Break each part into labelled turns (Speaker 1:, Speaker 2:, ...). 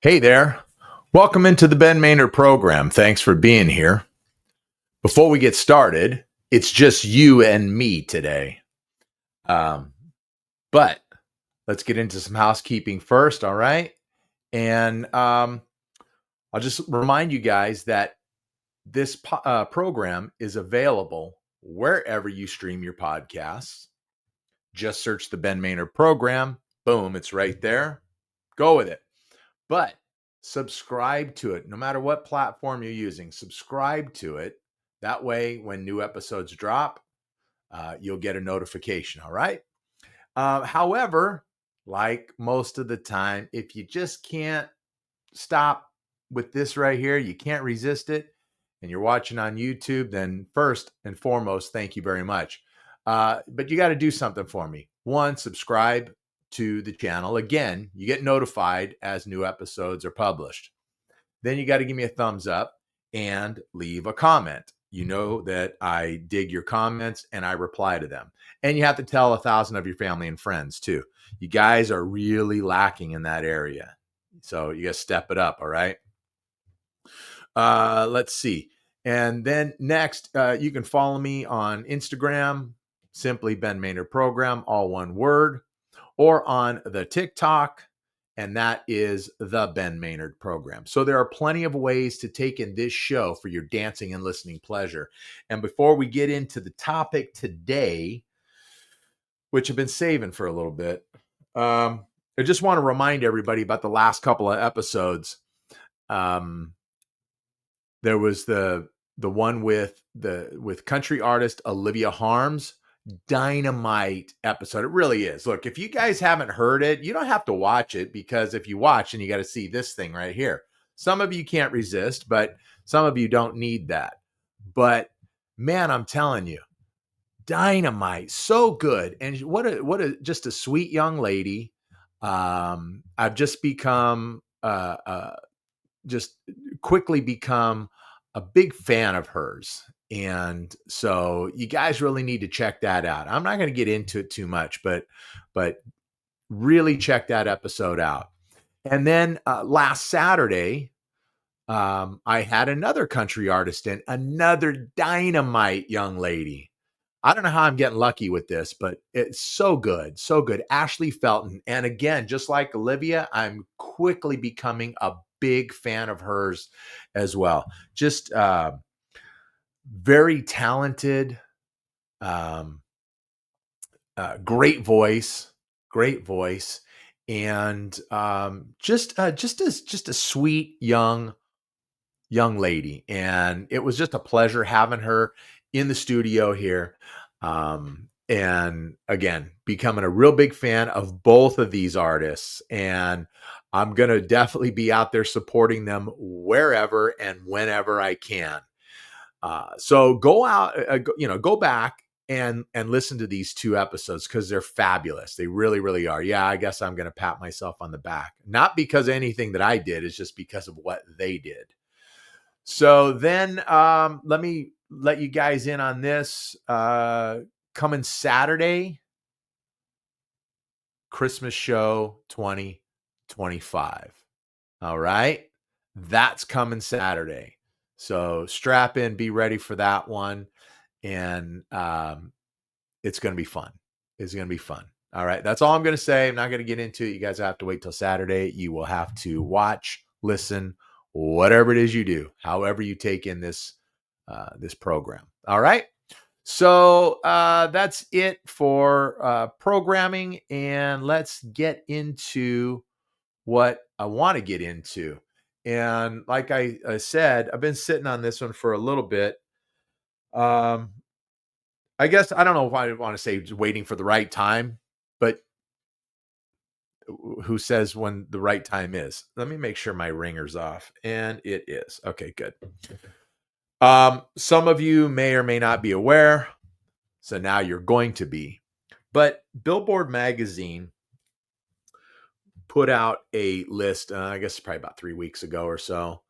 Speaker 1: Hey there. Welcome into the Ben Maynard program. Thanks for being here. Before we get started, it's just you and me today. Um, but let's get into some housekeeping first, all right? And I'll just remind you guys that this program is available wherever you stream your podcasts. Just search the Ben Maynard program. Boom, it's right there. Go with it. But subscribe to it no matter what platform you're using. Subscribe to it. That way, when new episodes drop, you'll get a notification. All right. However, like most of the time, if you just can't stop with this right here, you can't resist it, and you're watching on YouTube, then first and foremost, thank you very much. But you got to do something for me. One, subscribe to the channel. Again, you get notified as new episodes are published. Then you got to give me a thumbs up and leave a comment. You know that I dig your comments and I reply to them. And you have to tell 1,000 of your family and friends too. You guys are really lacking in that area. So you got to step it up. All right. Let's see. And then next, you can follow me on Instagram, simply Ben Maynard Program, all one word, or on the TikTok, and that is the Ben Maynard Program. So there are plenty of ways to take in this show for your dancing and listening pleasure. And before we get into the topic today, which I've been saving for a little bit, I just want to remind everybody about the last couple of episodes. There was the one with country artist Olivia Harms. Dynamite episode. It really is. Look, if you guys haven't heard it, you don't have to watch it, because if you watch, and you got to see this thing right here. Some of you can't resist, but some of you don't need that. But man, I'm telling you, dynamite, so good. And what a just a sweet young lady. I've just become just quickly become a big fan of hers. And so you guys really need to check that out. I'm not going to get into it too much, but really check that episode out. And then last Saturday, I had another country artist in, another dynamite young lady. I don't know how I'm getting lucky with this, but it's so good, so good. Ashley Felton. And again, just like Olivia, I'm quickly becoming a big fan of hers as well. Just very talented, um, great voice, and just a sweet young lady. And it was just a pleasure having her in the studio here. And again, becoming a real big fan of both of these artists. And I'm going to definitely be out there supporting them wherever and whenever I can. So go out, go back and listen to these two episodes, because they're fabulous. They really, really are. Yeah, I guess I'm going to pat myself on the back, not because of anything that I did, it's just because of what they did. So then let me let you guys in on this. Coming Saturday, Christmas show 2025. All right. That's coming Saturday. So strap in, be ready for that one. And it's going to be fun. It's going to be fun. All right. That's all I'm going to say. I'm not going to get into it. You guys have to wait till Saturday. You will have to watch, listen, whatever it is you do, however you take in this program. All right. So that's it for programming. And let's get into what I want to get into. And like I said, I've been sitting on this one for a little bit. I guess I don't know if I want to say waiting for the right time, but who says when the right time is? Let me make sure my ringer's off, and it is. Okay, good. Some of you may or may not be aware, so now you're going to be. But Billboard magazine put out a list, I guess probably about 3 weeks ago or so,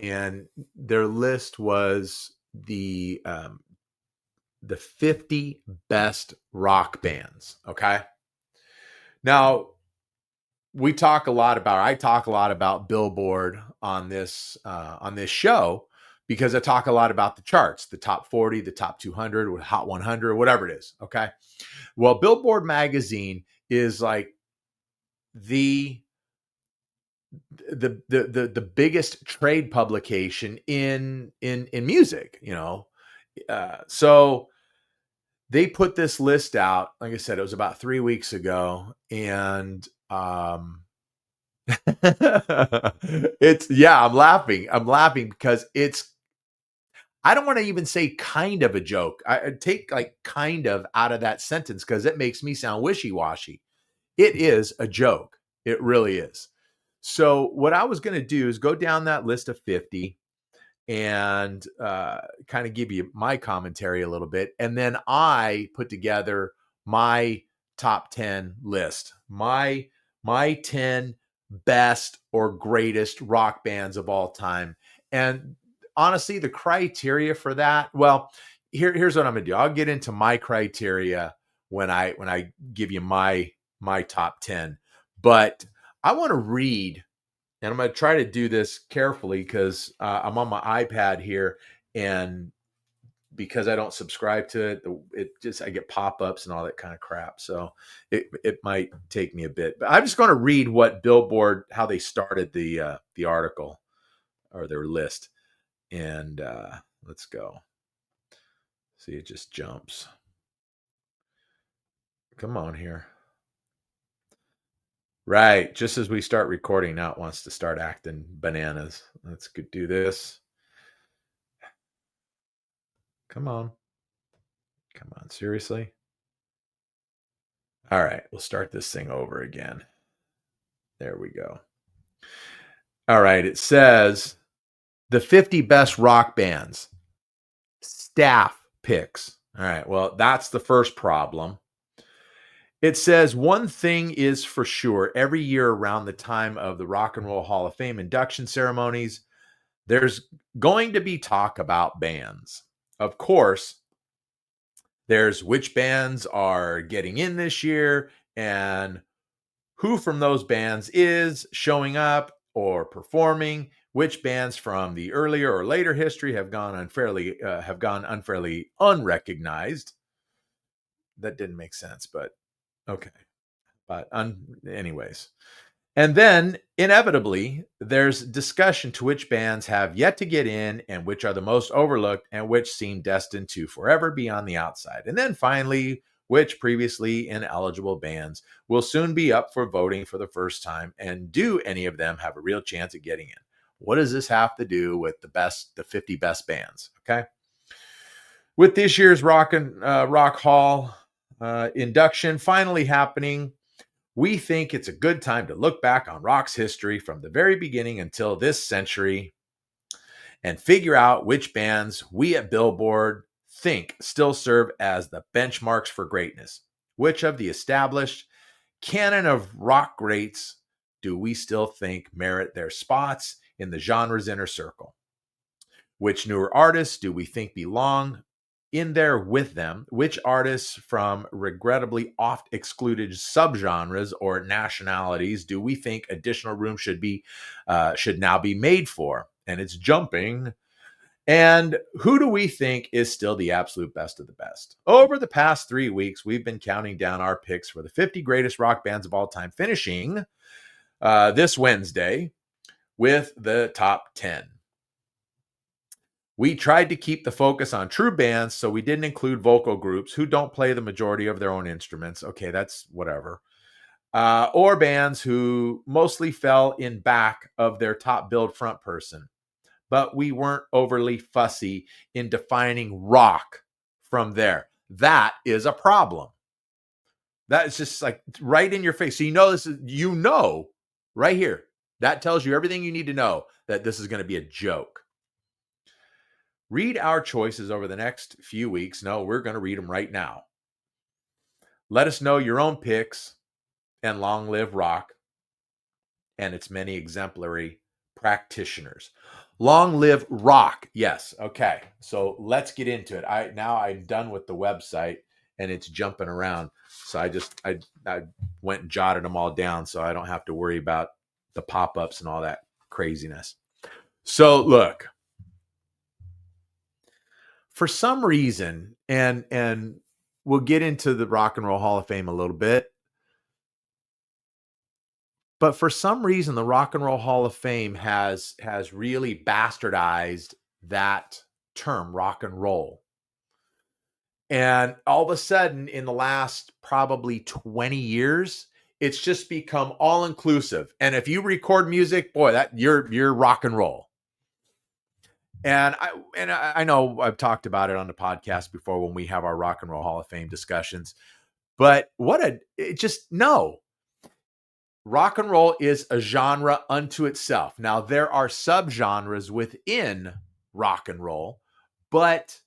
Speaker 1: and their list was the 50 best rock bands. Okay. Now, I talk a lot about Billboard on this show because I talk a lot about the charts, the top 40, the top 200, or hot 100, whatever it is. Okay. Well, Billboard magazine is like the the biggest trade publication in music, so they put this list out. Like I said, it was about 3 weeks ago, and I'm laughing because I don't want to even say kind of a joke. I take like kind of out of that sentence because it makes me sound wishy-washy. It is a joke. It really is. So what I was going to do is go down that list of 50 and kind of give you my commentary a little bit. And then I put together my top 10 list, my 10 best or greatest rock bands of all time. And honestly, the criteria for that, well, here's what I'm going to do. I'll get into my criteria when I give you my top 10. But I want to read, and I'm going to try to do this carefully because I'm on my iPad here, and because I don't subscribe to it, I get pop-ups and all that kind of crap. So it might take me a bit, but I'm just going to read what Billboard, how they started the article or their list, and let's go. See, it just jumps. Come on here. Right. Just as we start recording, now it wants to start acting bananas. Let's do this. Come on. Come on. Seriously? All right. We'll start this thing over again. There we go. All right. It says the 50 best rock bands. Staff picks. All right. Well, that's the first problem. It says one thing is for sure. Every year around the time of the Rock and Roll Hall of Fame induction ceremonies, there's going to be talk about bands. Of course, there's which bands are getting in this year and who from those bands is showing up or performing, which bands from the earlier or later history have gone unfairly unrecognized. That didn't make sense, but okay. But anyways. And then inevitably, there's discussion to which bands have yet to get in and which are the most overlooked and which seem destined to forever be on the outside. And then finally, which previously ineligible bands will soon be up for voting for the first time, and do any of them have a real chance at getting in? What does this have to do with the 50 best bands? Okay. With this year's Rock Hall induction finally happening, we think it's a good time to look back on rock's history from the very beginning until this century and figure out which bands we at Billboard think still serve as the benchmarks for greatness. Which of the established canon of rock greats do we still think merit their spots in the genre's inner circle? Which newer artists do we think belong in there with them? Which artists from regrettably oft excluded subgenres or nationalities do we think additional room should now be made for? And it's jumping. And who do we think is still the absolute best of the best? Over the past 3 weeks, we've been counting down our picks for the 50 greatest rock bands of all time, finishing this Wednesday with the top 10. We tried to keep the focus on true bands, so we didn't include vocal groups who don't play the majority of their own instruments. Okay, that's whatever. Or bands who mostly fell in back of their top billed front person. But we weren't overly fussy in defining rock from there. That is a problem. That is just like right in your face. So right here. That tells you everything you need to know that this is going to be a joke. Read our choices over the next few weeks. No, we're going to read them right now. Let us know your own picks, and long live rock and its many exemplary practitioners. Long live rock. Yes. Okay. So let's get into it. I'm done with the website, and it's jumping around. So I went and jotted them all down so I don't have to worry about the pop-ups and all that craziness. So look, for some reason, and we'll get into the Rock and Roll Hall of Fame a little bit, but for some reason, the Rock and Roll Hall of Fame has really bastardized that term, rock and roll. And all of a sudden, in the last probably 20 years, it's just become all inclusive. And if you record music, boy, that you're rock and roll. And I know I've talked about it on the podcast before when we have our Rock and Roll Hall of Fame discussions. But no. Rock and roll is a genre unto itself. Now, there are subgenres within rock and roll, but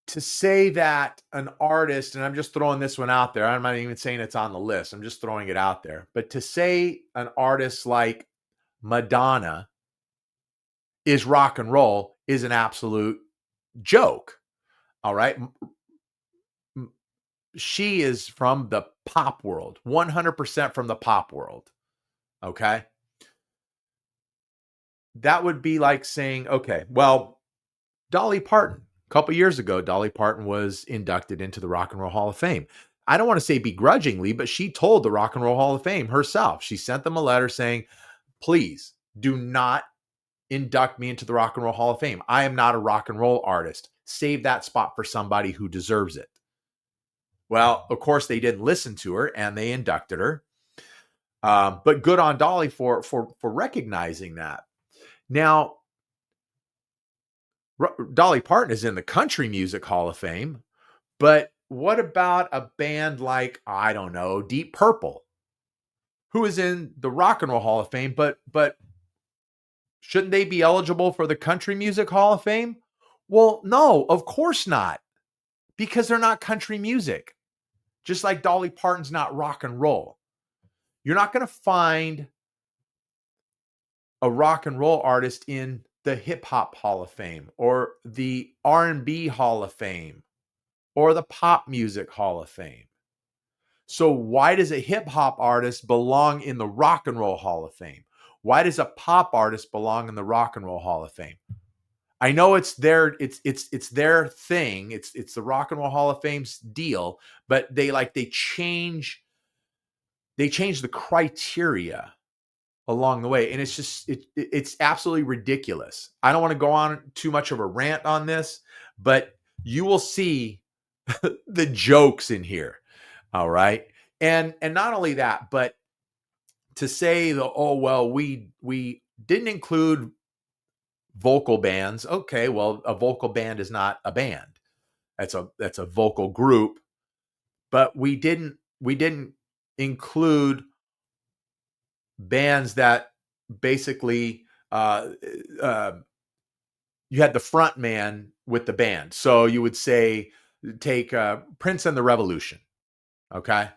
Speaker 1: to say that an artist, and I'm just throwing this one out there, I'm not even saying it's on the list, I'm just throwing it out there, but to say an artist like Madonna is rock and roll is an absolute joke. All right. She is from the pop world, 100% from the pop world. Okay. That would be like saying, okay, well, Dolly Parton, a couple years ago, Dolly Parton was inducted into the Rock and Roll Hall of Fame. I don't want to say begrudgingly, but she told the Rock and Roll Hall of Fame herself. She sent them a letter saying, please do not induct me into the Rock and Roll Hall of Fame. I am not a rock and roll artist. Save that spot for somebody who deserves it. Well, of course, they didn't listen to her and they inducted her. But good on Dolly for recognizing that. Now, Dolly Parton is in the Country Music Hall of Fame, but what about a band like, I don't know, Deep Purple, who is in the Rock and Roll Hall of Fame, but shouldn't they be eligible for the Country Music Hall of Fame? Well, no, of course not, because they're not country music. Just like Dolly Parton's not rock and roll. You're not going to find a rock and roll artist in the Hip Hop Hall of Fame or the R&B Hall of Fame or the Pop Music Hall of Fame. So why does a hip hop artist belong in the Rock and Roll Hall of Fame? Why does a pop artist belong in the Rock and Roll Hall of Fame? I know it's their their thing. It's the Rock and Roll Hall of Fame's deal, but they change the criteria along the way, and it's just it's absolutely ridiculous. I don't want to go on too much of a rant on this, but you will see the jokes in here. All right. And not only that, but to say we didn't include vocal bands. Okay, well, a vocal band is not a band. That's a vocal group, but we didn't include bands that basically you had the front man with the band. So you would say take Prince and the Revolution. Okay.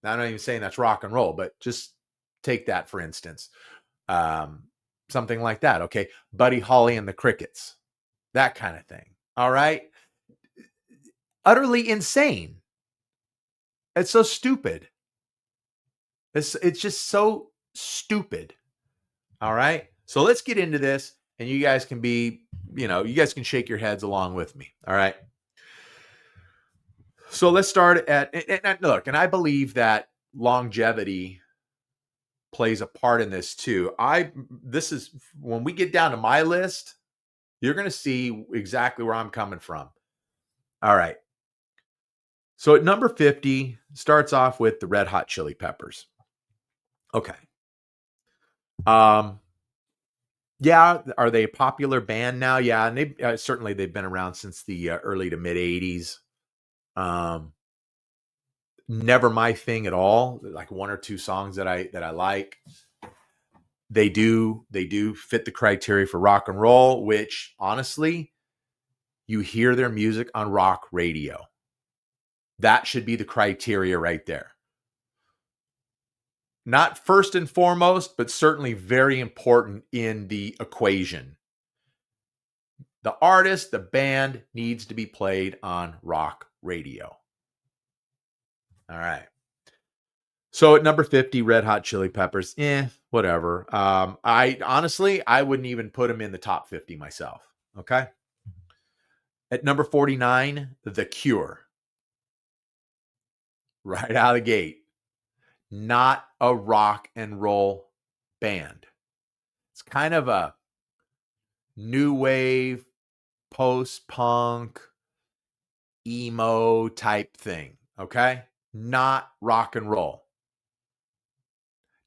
Speaker 1: Now, I'm not even saying that's rock and roll, but just take that for instance. Something like that. Okay. Buddy Holly and the Crickets, that kind of thing. All right. Utterly insane. It's so stupid. It's just so stupid. All right. So let's get into this and you guys can you guys can shake your heads along with me. All right. So let's start and look, and I believe that longevity plays a part in this too. This is when we get down to my list, you're going to see exactly where I'm coming from. All right. So at number 50 starts off with the Red Hot Chili Peppers. Okay. Yeah, are they a popular band now? Yeah, and they certainly they've been around since the early to mid 80s. Never my thing at all. Like one or two songs that I like. They do fit the criteria for rock and roll, which honestly, you hear their music on rock radio. That should be the criteria right there. Not first and foremost, but certainly very important in the equation. The artist, the band needs to be played on rock radio. All right. So at number 50, Red Hot Chili Peppers, whatever. I wouldn't even put them in the top 50 myself. Okay. At number 49, The Cure. Right out of the gate. Not a rock and roll band. It's kind of a new wave, post-punk, emo type thing. Okay. Not rock and roll.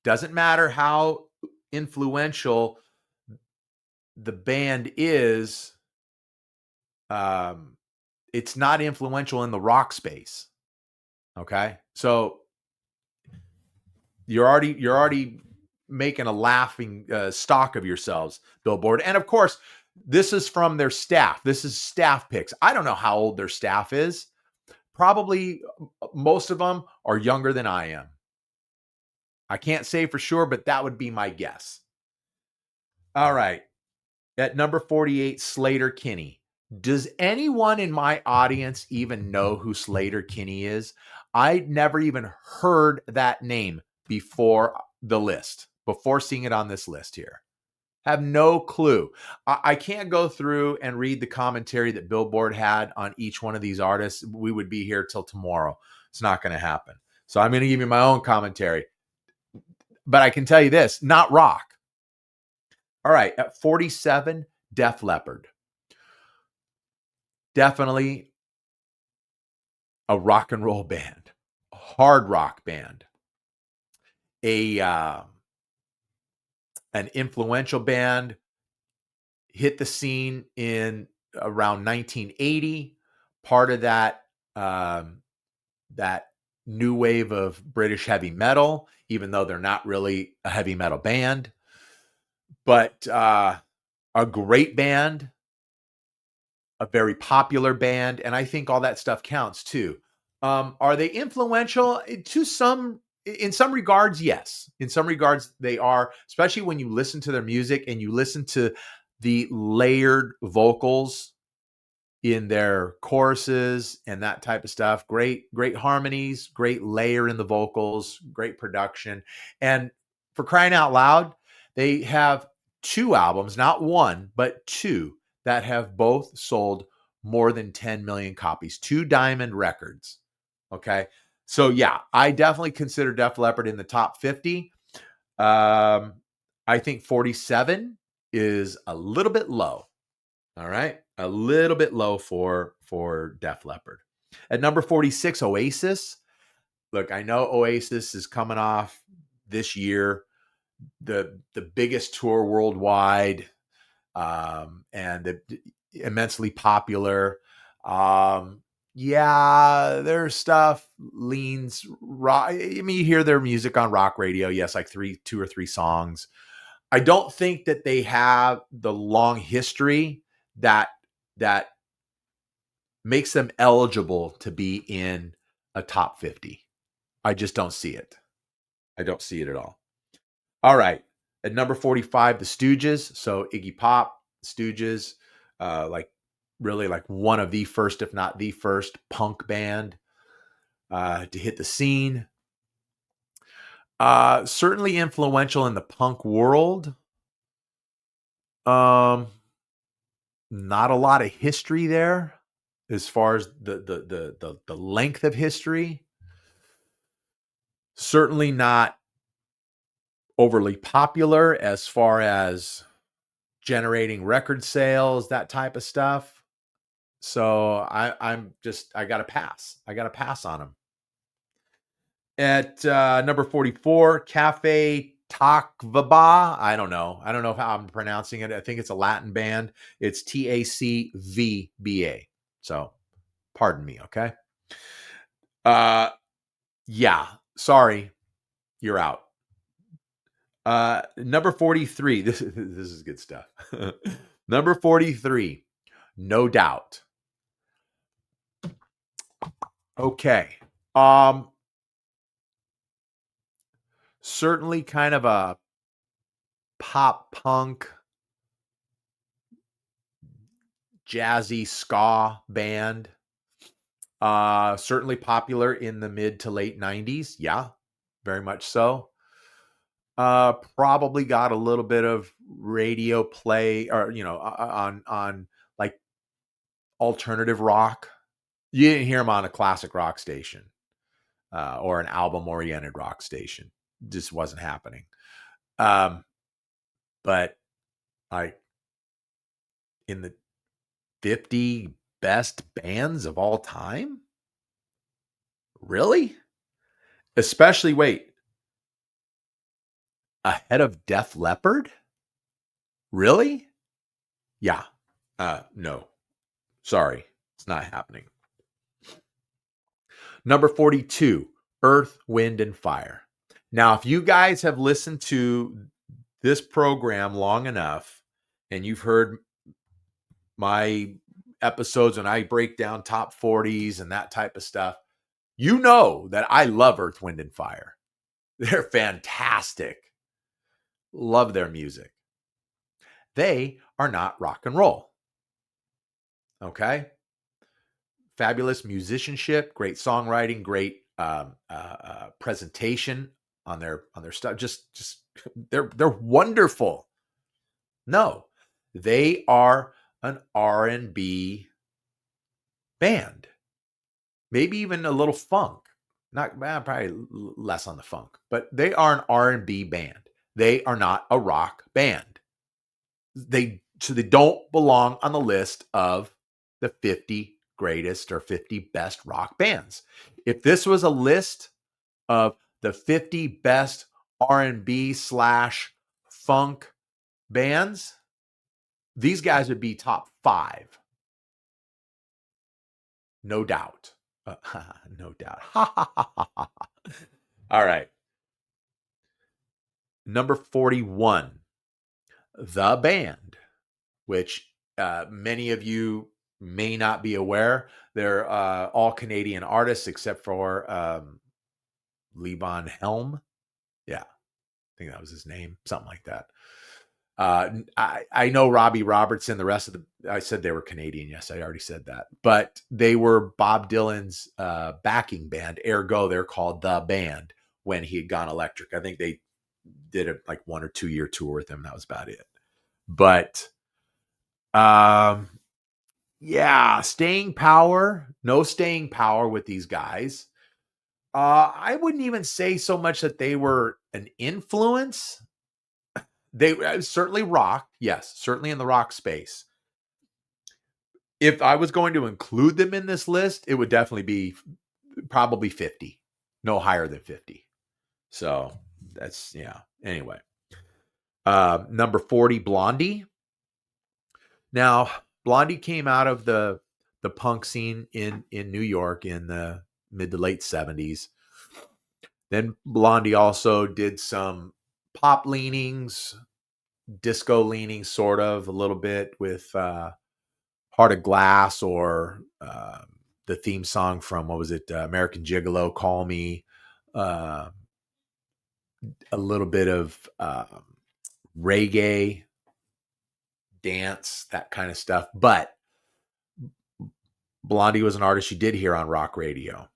Speaker 1: Doesn't matter how influential the band is, it's not influential in the rock space. Okay, so you're already making a laughing stock of yourselves, Billboard. And of course, this is from their staff. This is staff picks. I don't know how old their staff is. Probably most of them are younger than I am. I can't say for sure, but that would be my guess. All right. At number 48, Slater-Kinney. Does anyone in my audience even know who Slater-Kinney is? I'd never even heard that name before the list, before seeing it on this list here. Have no clue. I can't go through and read the commentary that Billboard had on each one of these artists. We would be here till tomorrow. It's not going to happen. So I'm going to give you my own commentary. But I can tell you this, not rock. All right, at 47, Def Leppard. Definitely a rock and roll band, a hard rock band, an influential band, hit the scene in around 1980. Part of that that new wave of British heavy metal, even though they're not really a heavy metal band, but a great band, a very popular band, and I think all that stuff counts too. Are they influential to some? In some regards, yes. In some regards, they are, especially when you listen to their music and you listen to the layered vocals in their choruses and that type of stuff. Great harmonies, great layer in the vocals, great production. And for crying out loud, they have 2 albums, not one, but 2 that have both sold more than 10 million copies. 2 diamond records. Okay. So yeah, I definitely consider Def Leppard in the top 50. I think 47 is a little bit low. All right. A little bit low for Def Leppard. At number 46, Oasis. Look, I know Oasis is coming off this year the biggest tour worldwide, and immensely popular. Yeah, their stuff leans rock. I mean, you hear their music on rock radio. Yes, like 2 or 3 songs. I don't think that they have the long history that makes them eligible to be in a top 50. I just don't see it. I don't see it at all. All right. At number 45, the Stooges. So Iggy Pop, Stooges, like really like one of the first, if not the first punk band to hit the scene. Certainly influential in the punk world. Not a lot of history there as far as the length of history. Certainly not overly popular as far as generating record sales, that type of stuff. So I got to pass. I got to pass on them. At number 44, Cafe Takvaba. I don't know how I'm pronouncing it. I think it's a Latin band. It's Tacvba. So pardon me, okay? Yeah, sorry. You're out. Number 43. This is good stuff. Number 43. No Doubt. Okay. Certainly kind of a pop punk jazzy ska band. Certainly popular in the mid to late 90s. Yeah, very much so. Probably got a little bit of radio play, or on like alternative rock. You didn't hear them on a classic rock station or an album oriented rock station. Just wasn't happening. But like in the 50 best bands of all time? Really? Especially, wait, ahead of Def Leppard? Really? Yeah. No. Sorry. It's not happening. Number 42, Earth, Wind, and Fire. Now, if you guys have listened to this program long enough and you've heard my episodes when I break down top 40s and that type of stuff, you know that I love Earth, Wind, and Fire. They're fantastic. Love their music. They are not rock and roll. Okay? Fabulous musicianship, great songwriting, great presentation on their stuff. Just they're wonderful. No, they are an R&B band. Maybe even a little funk. Not probably less on the funk, but they are an R&B band. They are not a rock band. They don't belong on the list of the 50 greatest or 50 best rock bands. If this was a list of the 50 best R&B / funk bands, these guys would be top 5. No doubt. No doubt. All right. Number 41, The Band, which many of you may not be aware. They're all Canadian artists except for Levon Helm. Yeah, I think that was his name, something like that. I know Robbie Robertson. The rest of I said they were Canadian. Yes, I already said that. But they were Bob Dylan's backing band. Ergo, they're called The Band when he had gone electric. I think they did a 1 or 2 year tour with him. That was about it. But yeah, staying power. No staying power with these guys. I wouldn't even say so much that they were an influence. They certainly rock. Yes, certainly in the rock space. If I was going to include them in this list, it would definitely be probably 50. No higher than 50. So that's, yeah. Anyway. Number 40, Blondie. Now, Blondie came out of the punk scene in New York in the mid to late 70s. Then Blondie also did some pop leanings, disco leaning, sort of a little bit with Heart of Glass, or the theme song from, what was it, American Gigolo, Call Me, a little bit of reggae, dance, that kind of stuff. But Blondie was an artist you did hear on rock radio.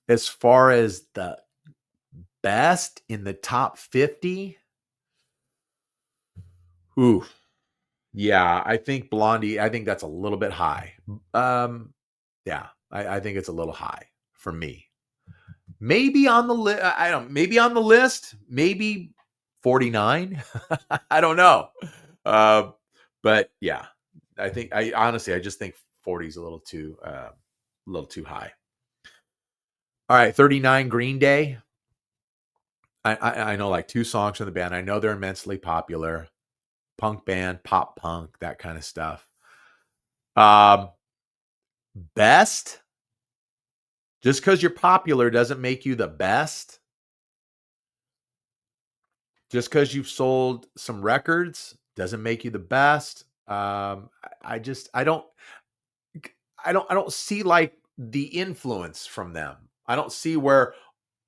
Speaker 1: As far as the best in the top 50, ooh, yeah, I think Blondie, I think that's a little bit high. Yeah, I think it's a little high for me. Maybe on the list, I don't, maybe on the list, maybe 49. I don't know. But yeah, I honestly, I just think 40 is a little too high. All right, 39, Green Day. I know like 2 songs from the band. I know they're immensely popular. Punk band, pop punk, that kind of stuff. Best? Just because you're popular doesn't make you the best. Just because you've sold some records doesn't make you the best. I don't see like the influence from them. I don't see where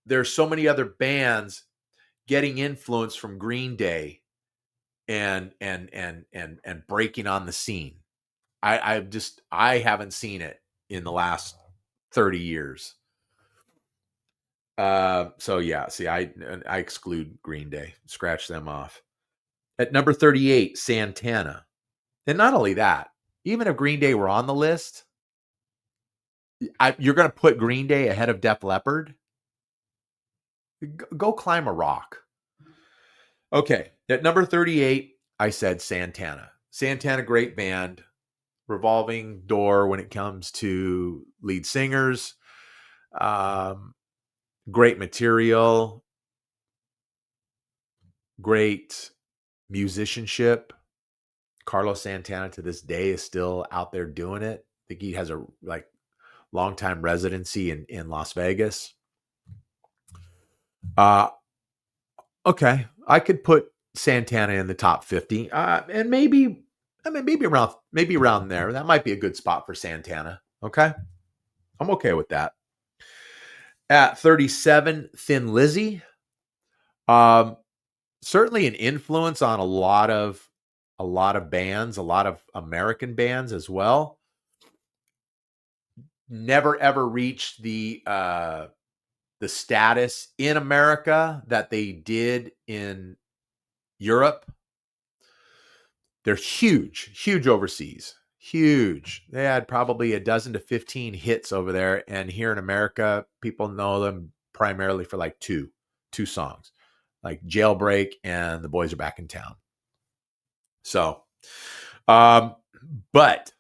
Speaker 1: there's so many other bands getting influence from Green Day and breaking on the scene. I haven't seen it in the last 30 years. So yeah, see, I exclude Green Day, scratch them off. At number 38, Santana. And not only that, even if Green Day were on the list, you're going to put Green Day ahead of Def Leppard? Go climb a rock. Okay, at number 38, I said Santana. Santana, great band, revolving door when it comes to lead singers. Great material, great musicianship. Carlos Santana to this day is still out there doing it. I think he has a long-time residency in Las Vegas. Okay, I could put Santana in the top 50, and maybe around there. That might be a good spot for Santana. Okay, I'm okay with that. At 37, Thin Lizzy. Certainly an influence on a lot of bands, a lot of American bands as well. Never ever reached the status in America that they did in Europe. They're huge overseas. Huge. They had probably a dozen to 15 hits over there. And here in America, people know them primarily for like two songs, like Jailbreak and The Boys Are Back in Town. So, but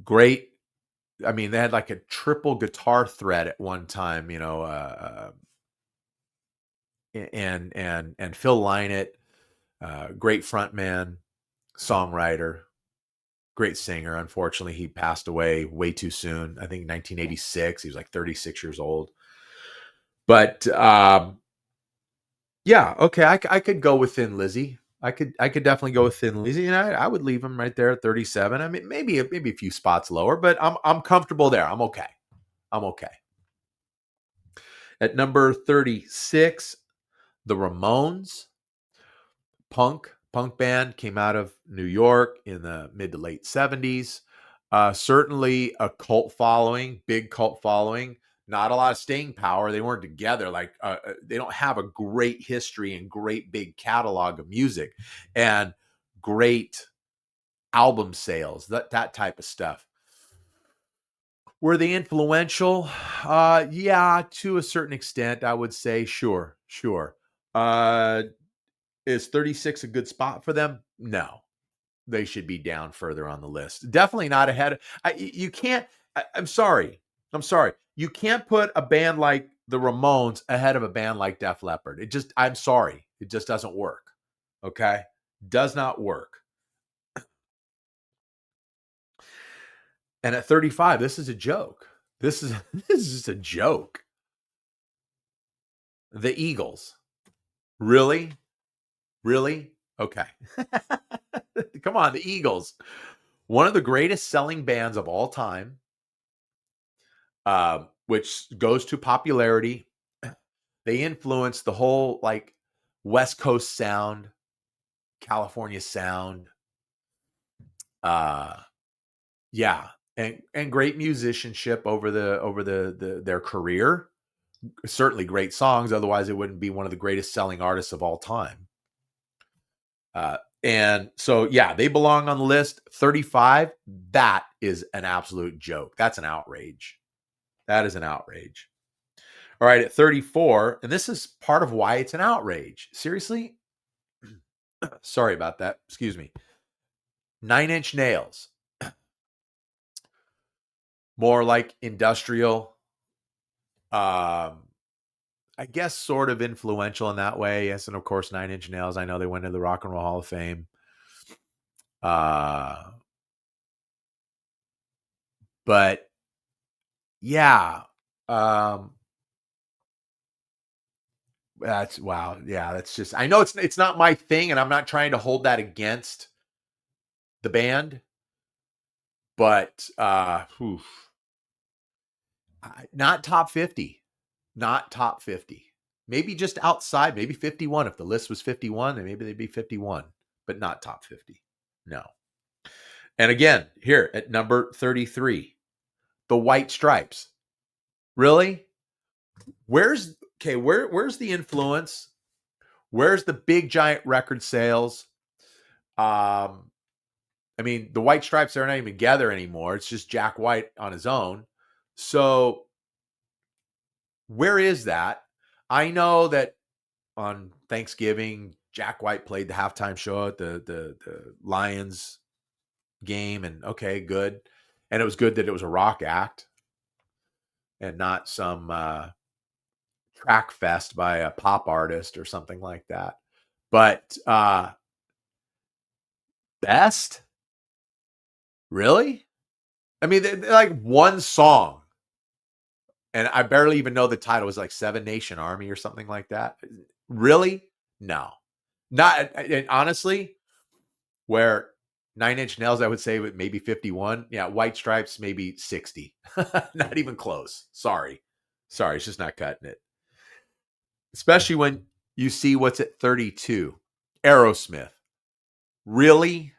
Speaker 1: great. I mean, they had like a triple guitar thread at one time, and Phil Lynott, great frontman, songwriter, great singer. Unfortunately, he passed away way too soon. I think 1986. He was like 36 years old. But yeah, okay, I could go with Thin Lizzy. I could definitely go with Thin Lizzy, and I would leave him right there at 37. I mean, maybe a few spots lower, but I'm comfortable there. I'm okay. At number 36, the Ramones, punk band, came out of New York in the mid to late 70s. Certainly a cult following, big cult following. Not a lot of staying power. They weren't together. They don't have a great history and great big catalog of music and great album sales, that type of stuff. Were they influential? Yeah, to a certain extent, I would say. Sure. Is 36 a good spot for them? No. They should be down further on the list. Definitely not ahead. You can't. I'm sorry. You can't put a band like the Ramones ahead of a band like Def Leppard. I'm sorry. It just doesn't work. Okay? Does not work. And at 35, this is a joke. This is just a joke. The Eagles. Really? Okay. Come on, the Eagles. One of the greatest selling bands of all time, which goes to popularity. They influenced the whole West Coast sound, California sound. Yeah, and great musicianship over their career. Certainly great songs. Otherwise, it wouldn't be one of the greatest selling artists of all time. And so, yeah, they belong on the list. 35. That is an absolute joke. That's an outrage. That is an outrage. All right, at 34, and this is part of why it's an outrage. Seriously? Sorry about that. Excuse me. 9 Inch Nails. More like industrial. I guess sort of influential in that way. Yes, and of course, 9 Inch Nails. I know they went to the Rock and Roll Hall of Fame. But yeah. That's wow. Yeah, that's just I know it's not my thing, and I'm not trying to hold that against the band, but not top 50. Not top 50. maybe just outside, maybe 51. If the list was 51, then maybe they'd be 51, but not top 50. No. And again, here at number 33, the White Stripes. Really? Where's the influence? Where's the big giant record sales? I mean, the White Stripes, they're not even together anymore. It's just Jack White on his own. So where is that? I know that on Thanksgiving, Jack White played the halftime show at the Lions game, and okay, good. And it was good that it was a rock act and not some track fest by a pop artist or something like that. But best? Really? I mean, they're like one song. And I barely even know the title. It was like Seven Nation Army or something like that. Really? No. Not and honestly, where Nine Inch Nails, I would say maybe 51. Yeah, White Stripes, maybe 60. Not even close. Sorry. It's just not cutting it. Especially when you see what's at 32. Aerosmith. Really?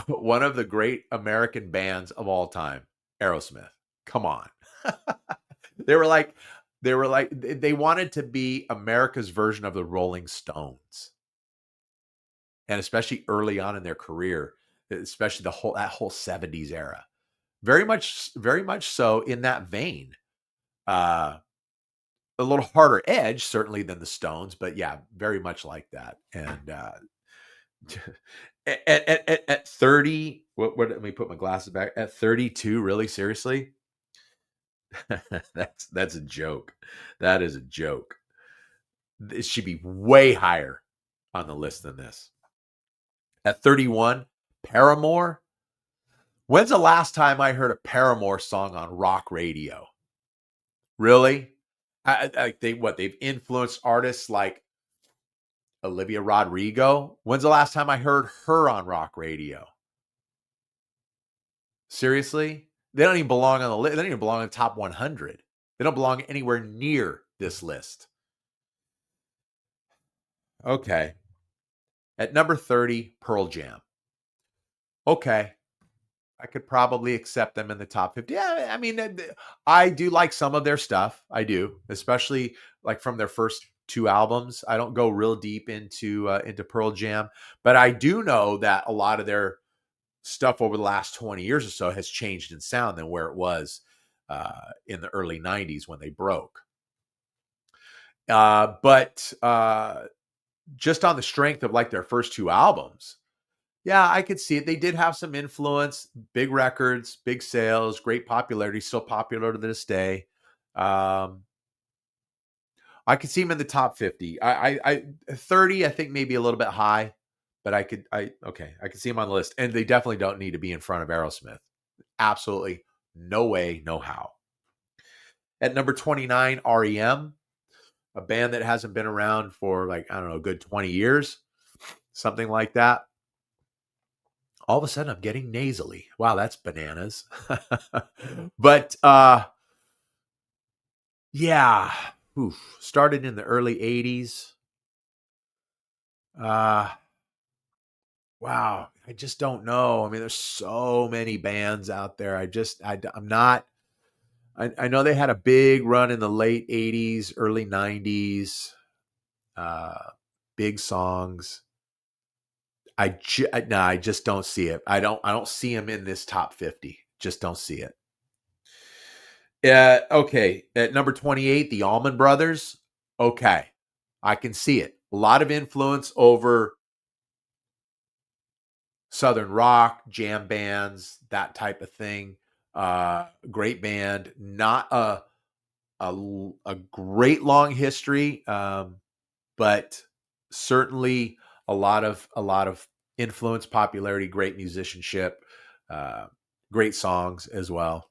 Speaker 1: One of the great American bands of all time. Aerosmith. Come on. They were like they wanted to be America's version of the Rolling Stones. And especially early on in their career, especially that whole 70s era. Very much so in that vein. A little harder edge certainly than the Stones, but yeah, very much like that. And at 30, what let me put my glasses back. At 32, really seriously? That's a joke. That is a joke. It should be way higher on the list than this. At 31, Paramore. When's the last time I heard a Paramore song on rock radio? Really? They've influenced artists like Olivia Rodrigo. When's the last time I heard her on rock radio? Seriously? They don't even belong on the list. They don't even belong in the top 100. They don't belong anywhere near this list. Okay. At number 30, Pearl Jam. Okay. I could probably accept them in the top 50. Yeah, I mean, I do like some of their stuff. I do, especially like from their first two albums. I don't go real deep into Pearl Jam, but I do know that a lot of their stuff over the last 20 years or so has changed in sound than where it was in the early 90s when they broke. But just on the strength of like their first two albums, yeah, I could see it. They did have some influence, big records, big sales, great popularity, still popular to this day. Um, I could see him in the top 50. I 30, I think maybe a little bit high, but I could see him on the list. And they definitely don't need to be in front of Aerosmith. Absolutely no way, no how. At number 29, REM, a band that hasn't been around for like, I don't know, a good 20 years, something like that. All of a sudden I'm getting nasally. Wow, that's bananas. But yeah, started in the early 80s. Wow, I just don't know. I mean, there's so many bands out there. I'm not I know they had a big run in the late 80s, early 90s. Big songs. No, I just don't see it. I don't see him in this top 50. Just don't see it. Okay. At number 28, the Allman Brothers. Okay. I can see it. A lot of influence over Southern rock, jam bands, that type of thing. Great band. Not a great long history, but certainly a lot of influence, popularity, great musicianship, great songs as well,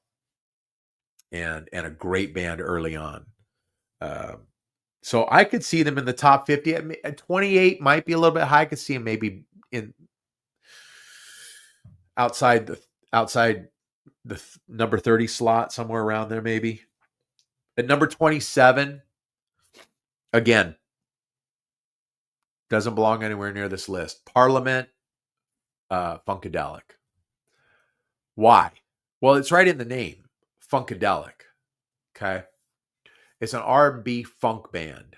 Speaker 1: and a great band early on. So I could see them in the top 50. At 28 might be a little bit high. I could see them maybe in outside the number 30 slot, somewhere around there maybe. At number 27, Again, doesn't belong anywhere near this list. Parliament, Funkadelic. Why? Well, it's right in the name, Funkadelic. Okay, it's an R&B funk band.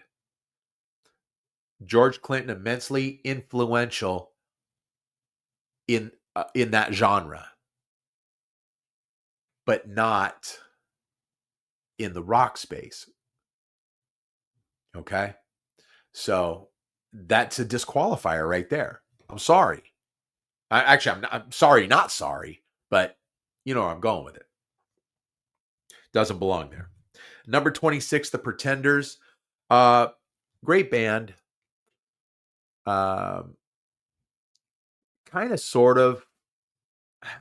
Speaker 1: George Clinton immensely influential in that genre, but not in the rock space. Okay, so that's a disqualifier right there. I'm sorry. I'm sorry, not sorry, but you know where I'm going with it. Doesn't belong there. Number 26, The Pretenders. Great band. Kind of, sort of.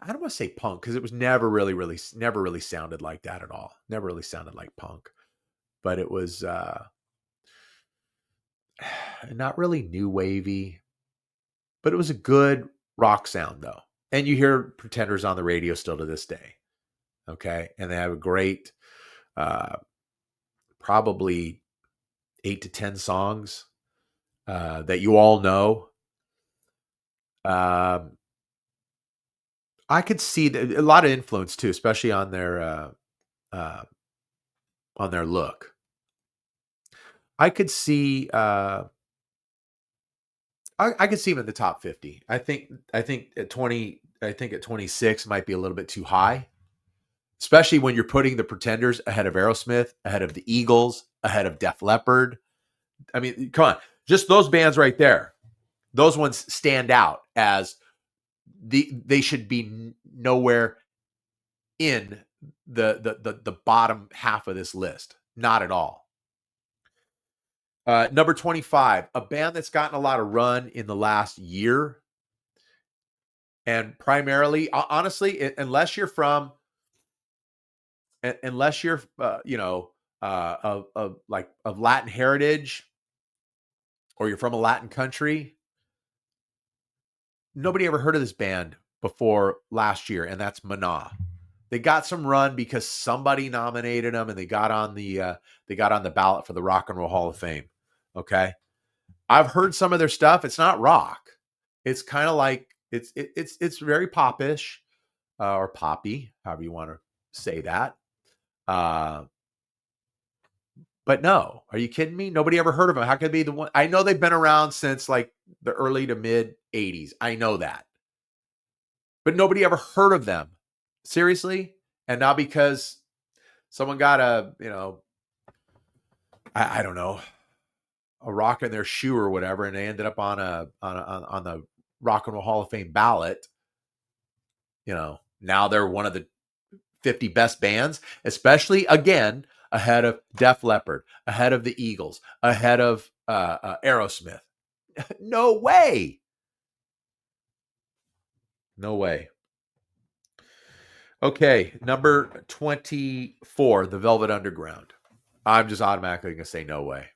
Speaker 1: I don't want to say punk because it was never really sounded like that at all. Never really sounded like punk, but it was not really new wavy, but it was a good rock sound though. And you hear Pretenders on the radio still to this day. Okay, and they have a great, probably 8 to 10 songs that you all know. I could see a lot of influence too, especially on their look. I could see I could see him in the top 50. I think at 20, I think at 26 might be a little bit too high, especially when you're putting the Pretenders ahead of Aerosmith, ahead of the Eagles, ahead of Def Leppard. I mean, come on, just those bands right there. Those ones stand out as they should be nowhere in the bottom half of this list. Not at all. Number 25, a band that's gotten a lot of run in the last year. And primarily, honestly, unless you're of Latin heritage, or you're from a Latin country, nobody ever heard of this band before last year, and that's Maná. They got some run because somebody nominated them, and they got on the ballot for the Rock and Roll Hall of Fame. Okay, I've heard some of their stuff. It's not rock. It's kind of like it's very popish, or poppy, however you want to say that. But no, are you kidding me? Nobody ever heard of them. How could it be the one? I know they've been around since like the early to mid 80s. I know that. But nobody ever heard of them. Seriously? And now because someone got I don't know, a rock in their shoe or whatever, and they ended up on the Rock and Roll Hall of Fame ballot, now they're one of the 50 best bands, especially again ahead of Def Leppard, ahead of the Eagles, ahead of Aerosmith. No way. No way. Okay, number 24, The Velvet Underground. I'm just automatically going to say no way.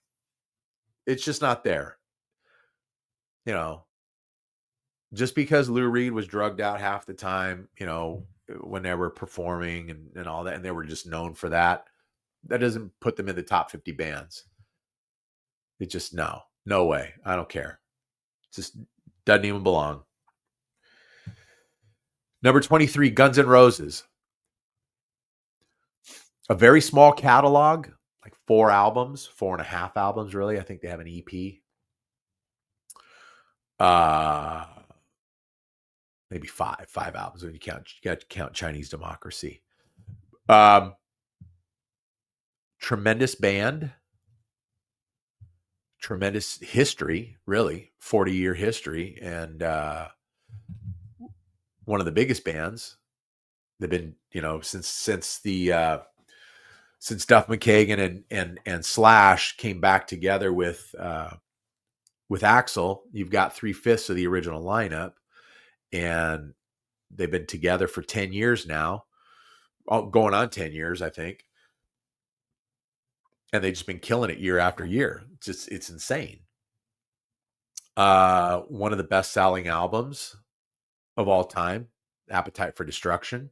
Speaker 1: It's just not there. Just because Lou Reed was drugged out half the time, when they were performing and all that, and they were just known for that, that doesn't put them in the top 50 bands. It just, no way. I don't care. It just doesn't even belong. Number 23, Guns N' Roses. A very small catalog, like 4 albums, 4.5 albums, really. I think they have an EP. Maybe five albums when you got to count Chinese Democracy. Tremendous band, tremendous history, really, 40-year history, and one of the biggest bands. They've been, since Duff McKagan and Slash came back together with Axl. You've got 3/5 of the original lineup, and they've been together for 10 years now, going on 10 years, I think. And they've just been killing it year after year. It's insane. One of the best-selling albums of all time, Appetite for Destruction.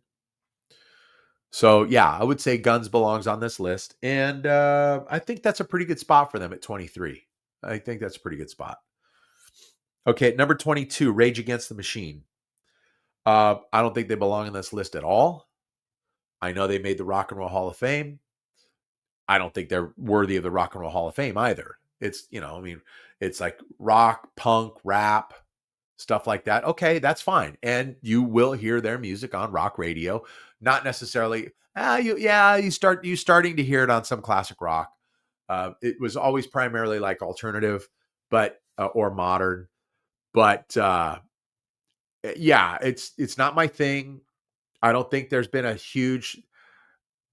Speaker 1: So yeah, I would say Guns belongs on this list, and I think that's a pretty good spot for them at 23. I think that's a pretty good spot. Okay, at number 22, Rage Against the Machine. I don't think they belong on this list at all. I know they made the Rock and Roll Hall of Fame. I don't think they're worthy of the Rock and Roll Hall of Fame either. It's, I mean, it's like rock, punk, rap, stuff like that. Okay, that's fine. And you will hear their music on rock radio. Not necessarily, you starting to hear it on some classic rock. It was always primarily like alternative, but or modern. But yeah, it's not my thing. I don't think there's been a huge.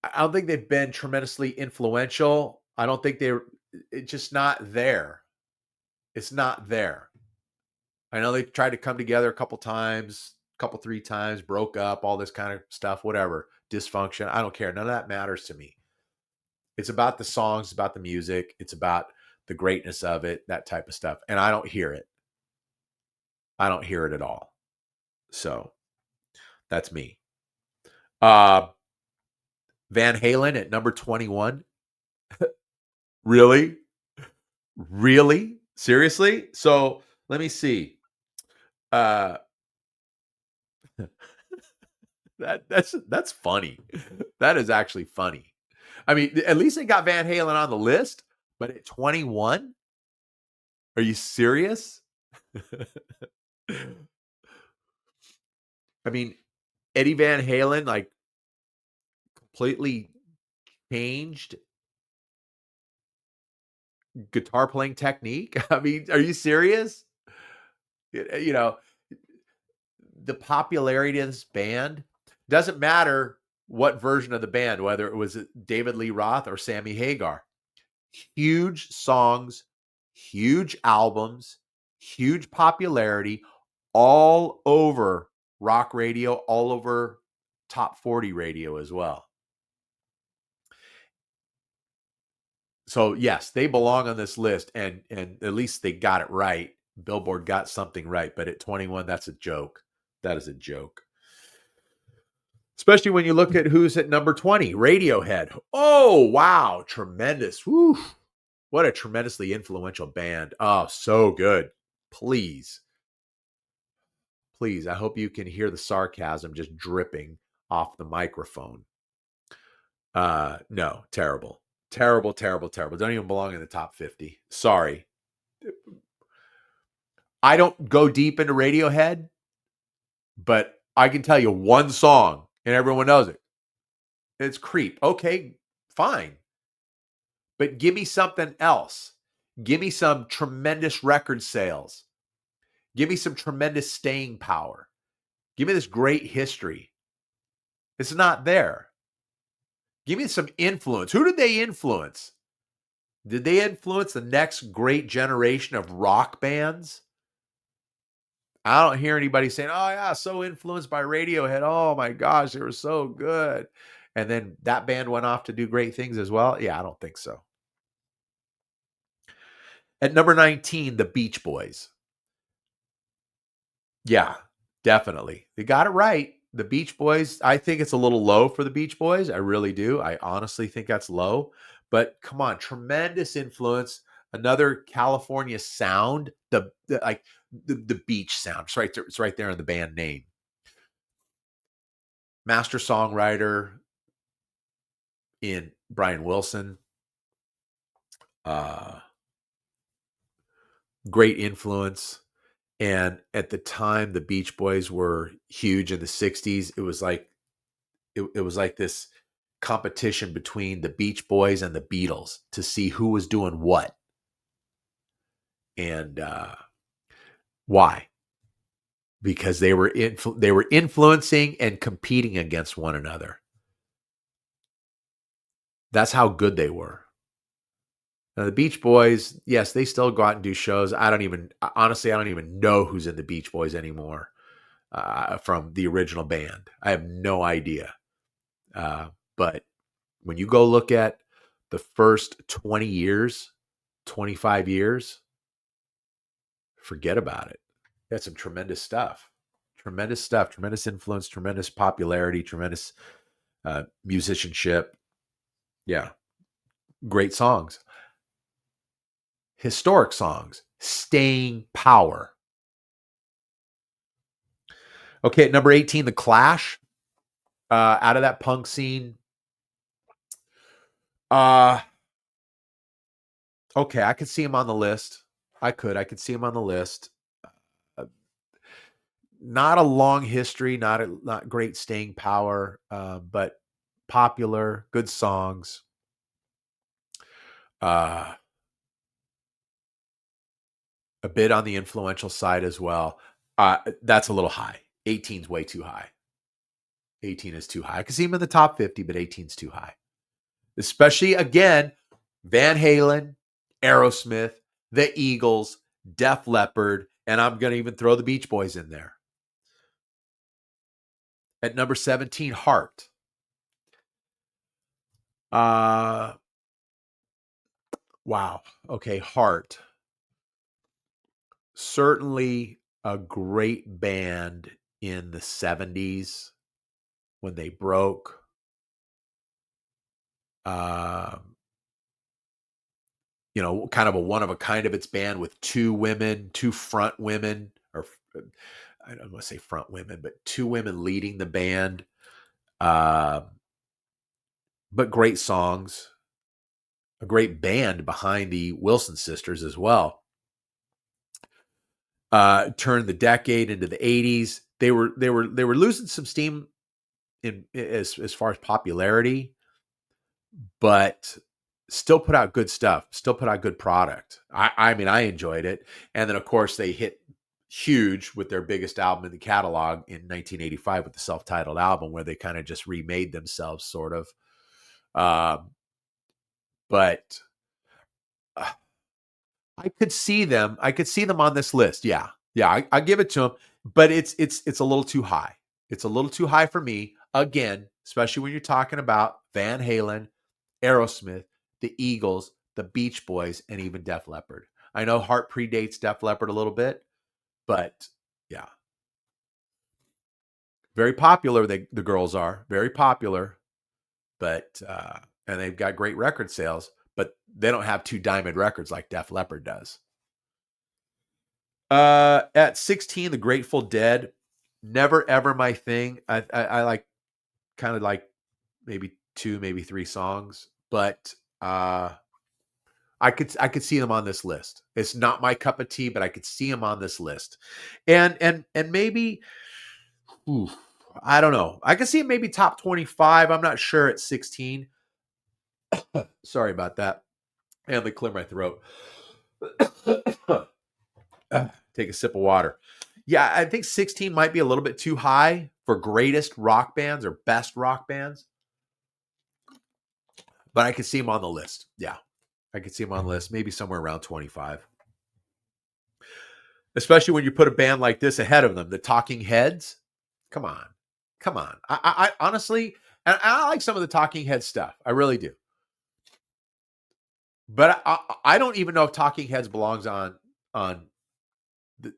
Speaker 1: I don't think they've been tremendously influential. I don't think they're. It's just not there. It's not there. I know they tried to come together a couple times, three times, broke up, all this kind of stuff, whatever, dysfunction. I don't care. None of that matters to me. It's about the songs, it's about the music, it's about the greatness of it, that type of stuff. And I don't hear it. I don't hear it at all. So that's me. Uh, Van Halen at number 21. Really? Really? Seriously? So let me see. Uh, that's funny. That is actually funny. I mean, at least they got Van Halen on the list, but at 21? Are you serious? I mean, Eddie Van Halen like completely changed guitar playing technique. I mean, are you serious? You know, the popularity of this band doesn't matter what version of the band, whether it was David Lee Roth or Sammy Hagar. Huge songs, huge albums, huge popularity all over rock radio, all over top 40 radio as well. So yes, they belong on this list, and at least they got it right. Billboard got something right, but at 21, that's a joke. That is a joke. Especially when you look at who's at number 20, Radiohead. Oh, wow, tremendous. Woo. What a tremendously influential band. Oh, so good. Please, please, I hope you can hear the sarcasm just dripping off the microphone. No, terrible. Terrible, terrible, terrible. Don't even belong in the top 50. Sorry. I don't go deep into Radiohead, but I can tell you one song and everyone knows it. It's Creep. Okay, fine. But give me something else. Give me some tremendous record sales. Give me some tremendous staying power. Give me this great history. It's not there. Give me some influence. Who did they influence? Did they influence the next great generation of rock bands? I don't hear anybody saying, "Oh yeah, so influenced by Radiohead. Oh my gosh, they were so good." And then that band went off to do great things as well. Yeah, I don't think so. At number 19, the Beach Boys. Yeah, definitely. They got it right. The Beach Boys, I think it's a little low for the Beach Boys. I really do. I honestly think that's low. But come on, tremendous influence. Another California sound, the beach sound. It's right there in the band name. Master songwriter in Brian Wilson. Uh, Great influence. And at the time, the Beach Boys were huge in the 60s. It was like this competition between the Beach Boys and the Beatles to see who was doing what. And why? Because they were influencing and competing against one another. That's how good they were. Now, the Beach Boys, yes, they still go out and do shows. I don't even know who's in the Beach Boys anymore from the original band. I have no idea. But when you go look at the first 20 years, 25 years, forget about it. That's some tremendous stuff. Tremendous stuff, tremendous influence, tremendous popularity, tremendous musicianship. Yeah, great songs. Historic songs, staying power. Okay, at number 18, The Clash. Out of that punk scene. Okay, I could see him on the list. I could see him on the list. Uh, Not a long history, not great staying power, but popular, good songs. Uh, a bit on the influential side as well. That's a little high. 18's way too high. 18 is too high. I can see him in the top 50, but 18's too high. Especially, again, Van Halen, Aerosmith, the Eagles, Def Leppard, and I'm going to even throw the Beach Boys in there. At number 17, Heart. Wow. Okay, Heart. Certainly a great band in the 70s when they broke. Kind of a one of a kind of its band with two front women, or I don't want to say front women, but two women leading the band. But great songs, a great band behind the Wilson sisters as well. Turned the decade into the 80s. They were losing some steam in as far as popularity, but still put out good stuff, still put out good product. I mean, I enjoyed it. And then, of course, they hit huge with their biggest album in the catalog in 1985 with the self-titled album, where they kind of just remade themselves, sort of. But I could see them. I could see them on this list. Yeah. I give it to them, but it's a little too high. It's a little too high for me. Again, especially when you're talking about Van Halen, Aerosmith, the Eagles, the Beach Boys, and even Def Leppard. I know Heart predates Def Leppard a little bit, but yeah. Very popular, the girls are. Very popular, but and they've got great record sales, but they don't have two diamond records like Def Leppard does. At 16, The Grateful Dead. Never ever my thing. I like kind of like maybe two, maybe three songs, but I could see them on this list. It's not my cup of tea, but I could see them on this list. And maybe I don't know. I could see it maybe top 25. I'm not sure at 16. Sorry about that. And they clear my throat. Take a sip of water. Yeah, I think 16 might be a little bit too high for greatest rock bands or best rock bands. But I could see them on the list. Yeah, I could see them on the list, maybe somewhere around 25. Especially when you put a band like this ahead of them, the Talking Heads. Come on. I honestly, and I like some of the Talking Heads stuff. I really do. But I don't even know if Talking Heads belongs on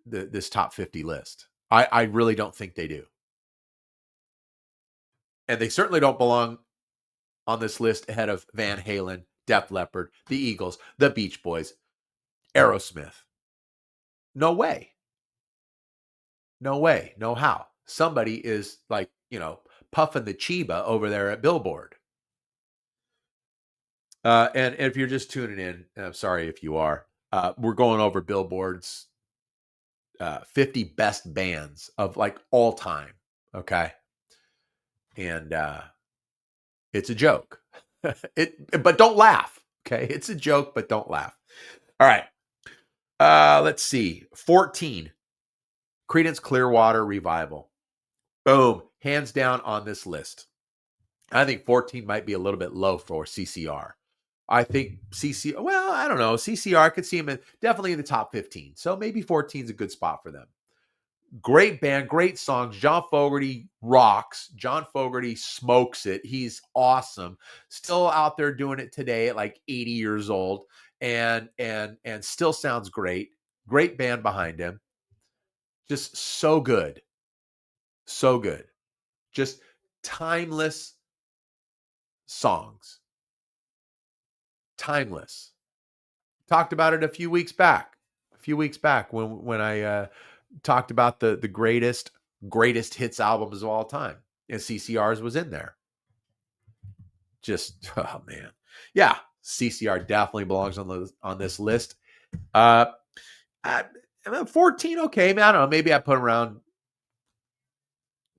Speaker 1: this top 50 list. I really don't think they do. And they certainly don't belong on this list ahead of Van Halen, Def Leppard, the Eagles, the Beach Boys, Aerosmith. No way. No way. No how. Somebody is like, puffing the Chiba over there at Billboard. And if you're just tuning in, and I'm sorry if you are, we're going over Billboard's 50 best bands of like all time. Okay. And it's a joke. But don't laugh. Okay. It's a joke, but don't laugh. All right. Let's see. 14. Creedence Clearwater Revival. Boom. Hands down on this list. I think 14 might be a little bit low for CCR. I think I don't know. CCR, I could see him definitely in the top 15. So maybe 14 is a good spot for them. Great band, great songs. John Fogerty rocks. John Fogerty smokes it. He's awesome. Still out there doing it today at like 80 years old, and still sounds great. Great band behind him. Just so good. So good. Just timeless songs. Timeless. Talked about it a few weeks back. When I talked about the greatest hits albums of all time, and CCR's was in there. Just oh man, yeah, CCR definitely belongs on this list. I 14, okay, man. I don't know. Maybe I put around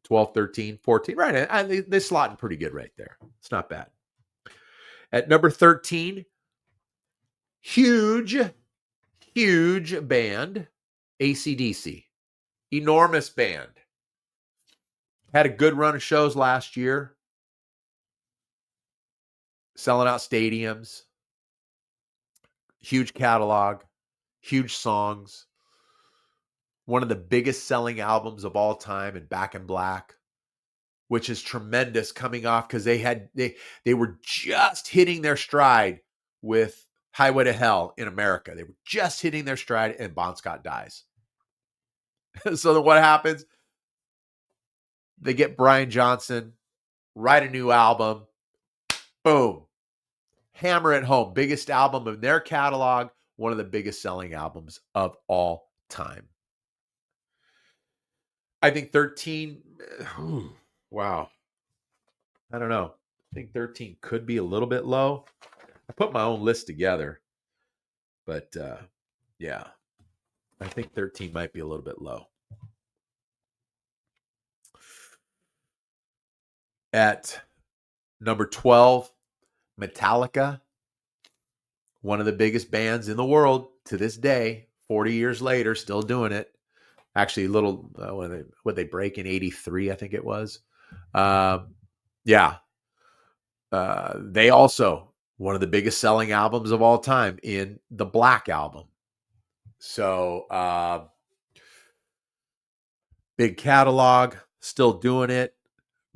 Speaker 1: 12, 13, 14. Right. They slotting pretty good right there. It's not bad. At number 13, huge band, AC/DC. Enormous band. Had a good run of shows last year. Selling out stadiums. Huge catalog. Huge songs. One of the biggest selling albums of all time in Back in Black, which is tremendous coming off because they were just hitting their stride with Highway to Hell in America. They were just hitting their stride and Bon Scott dies. So then what happens? They get Brian Johnson, write a new album, boom, hammer it home. Biggest album in their catalog, one of the biggest selling albums of all time. I think 13, wow. I don't know. I think 13 could be a little bit low. I put my own list together, but yeah, I think 13 might be a little bit low. At number 12, Metallica, one of the biggest bands in the world to this day, 40 years later, still doing it. Actually, a little, when they break in 83, I think it was. Yeah. They also, one of the biggest selling albums of all time in the Black Album. So, big catalog, still doing it.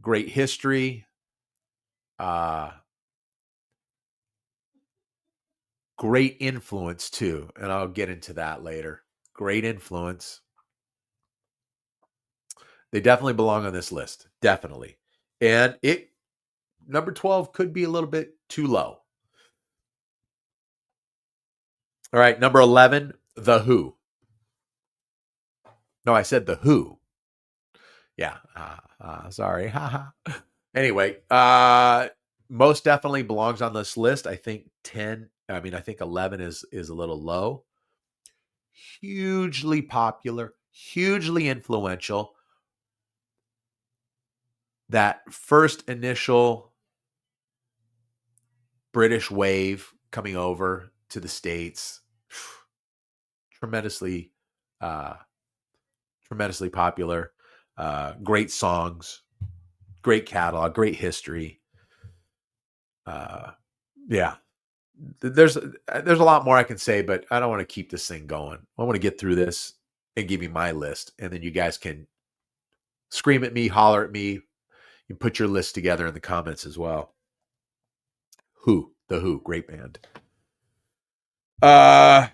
Speaker 1: Great history. Great influence too, and I'll get into that later. Great influence. They definitely belong on this list, definitely. And number 12 could be a little bit too low. All right, number 11, The Who. No, I said The Who. Yeah, sorry. Anyway, most definitely belongs on this list. I think 11 is a little low. Hugely popular, hugely influential. That first initial British wave coming over to the States, tremendously popular. Great songs, great catalog, great history. Yeah, there's a lot more I can say, but I don't want to keep this thing going. I want to get through this and give you my list, and then you guys can scream at me, holler at me. You can put your list together in the comments as well. The Who, great band. At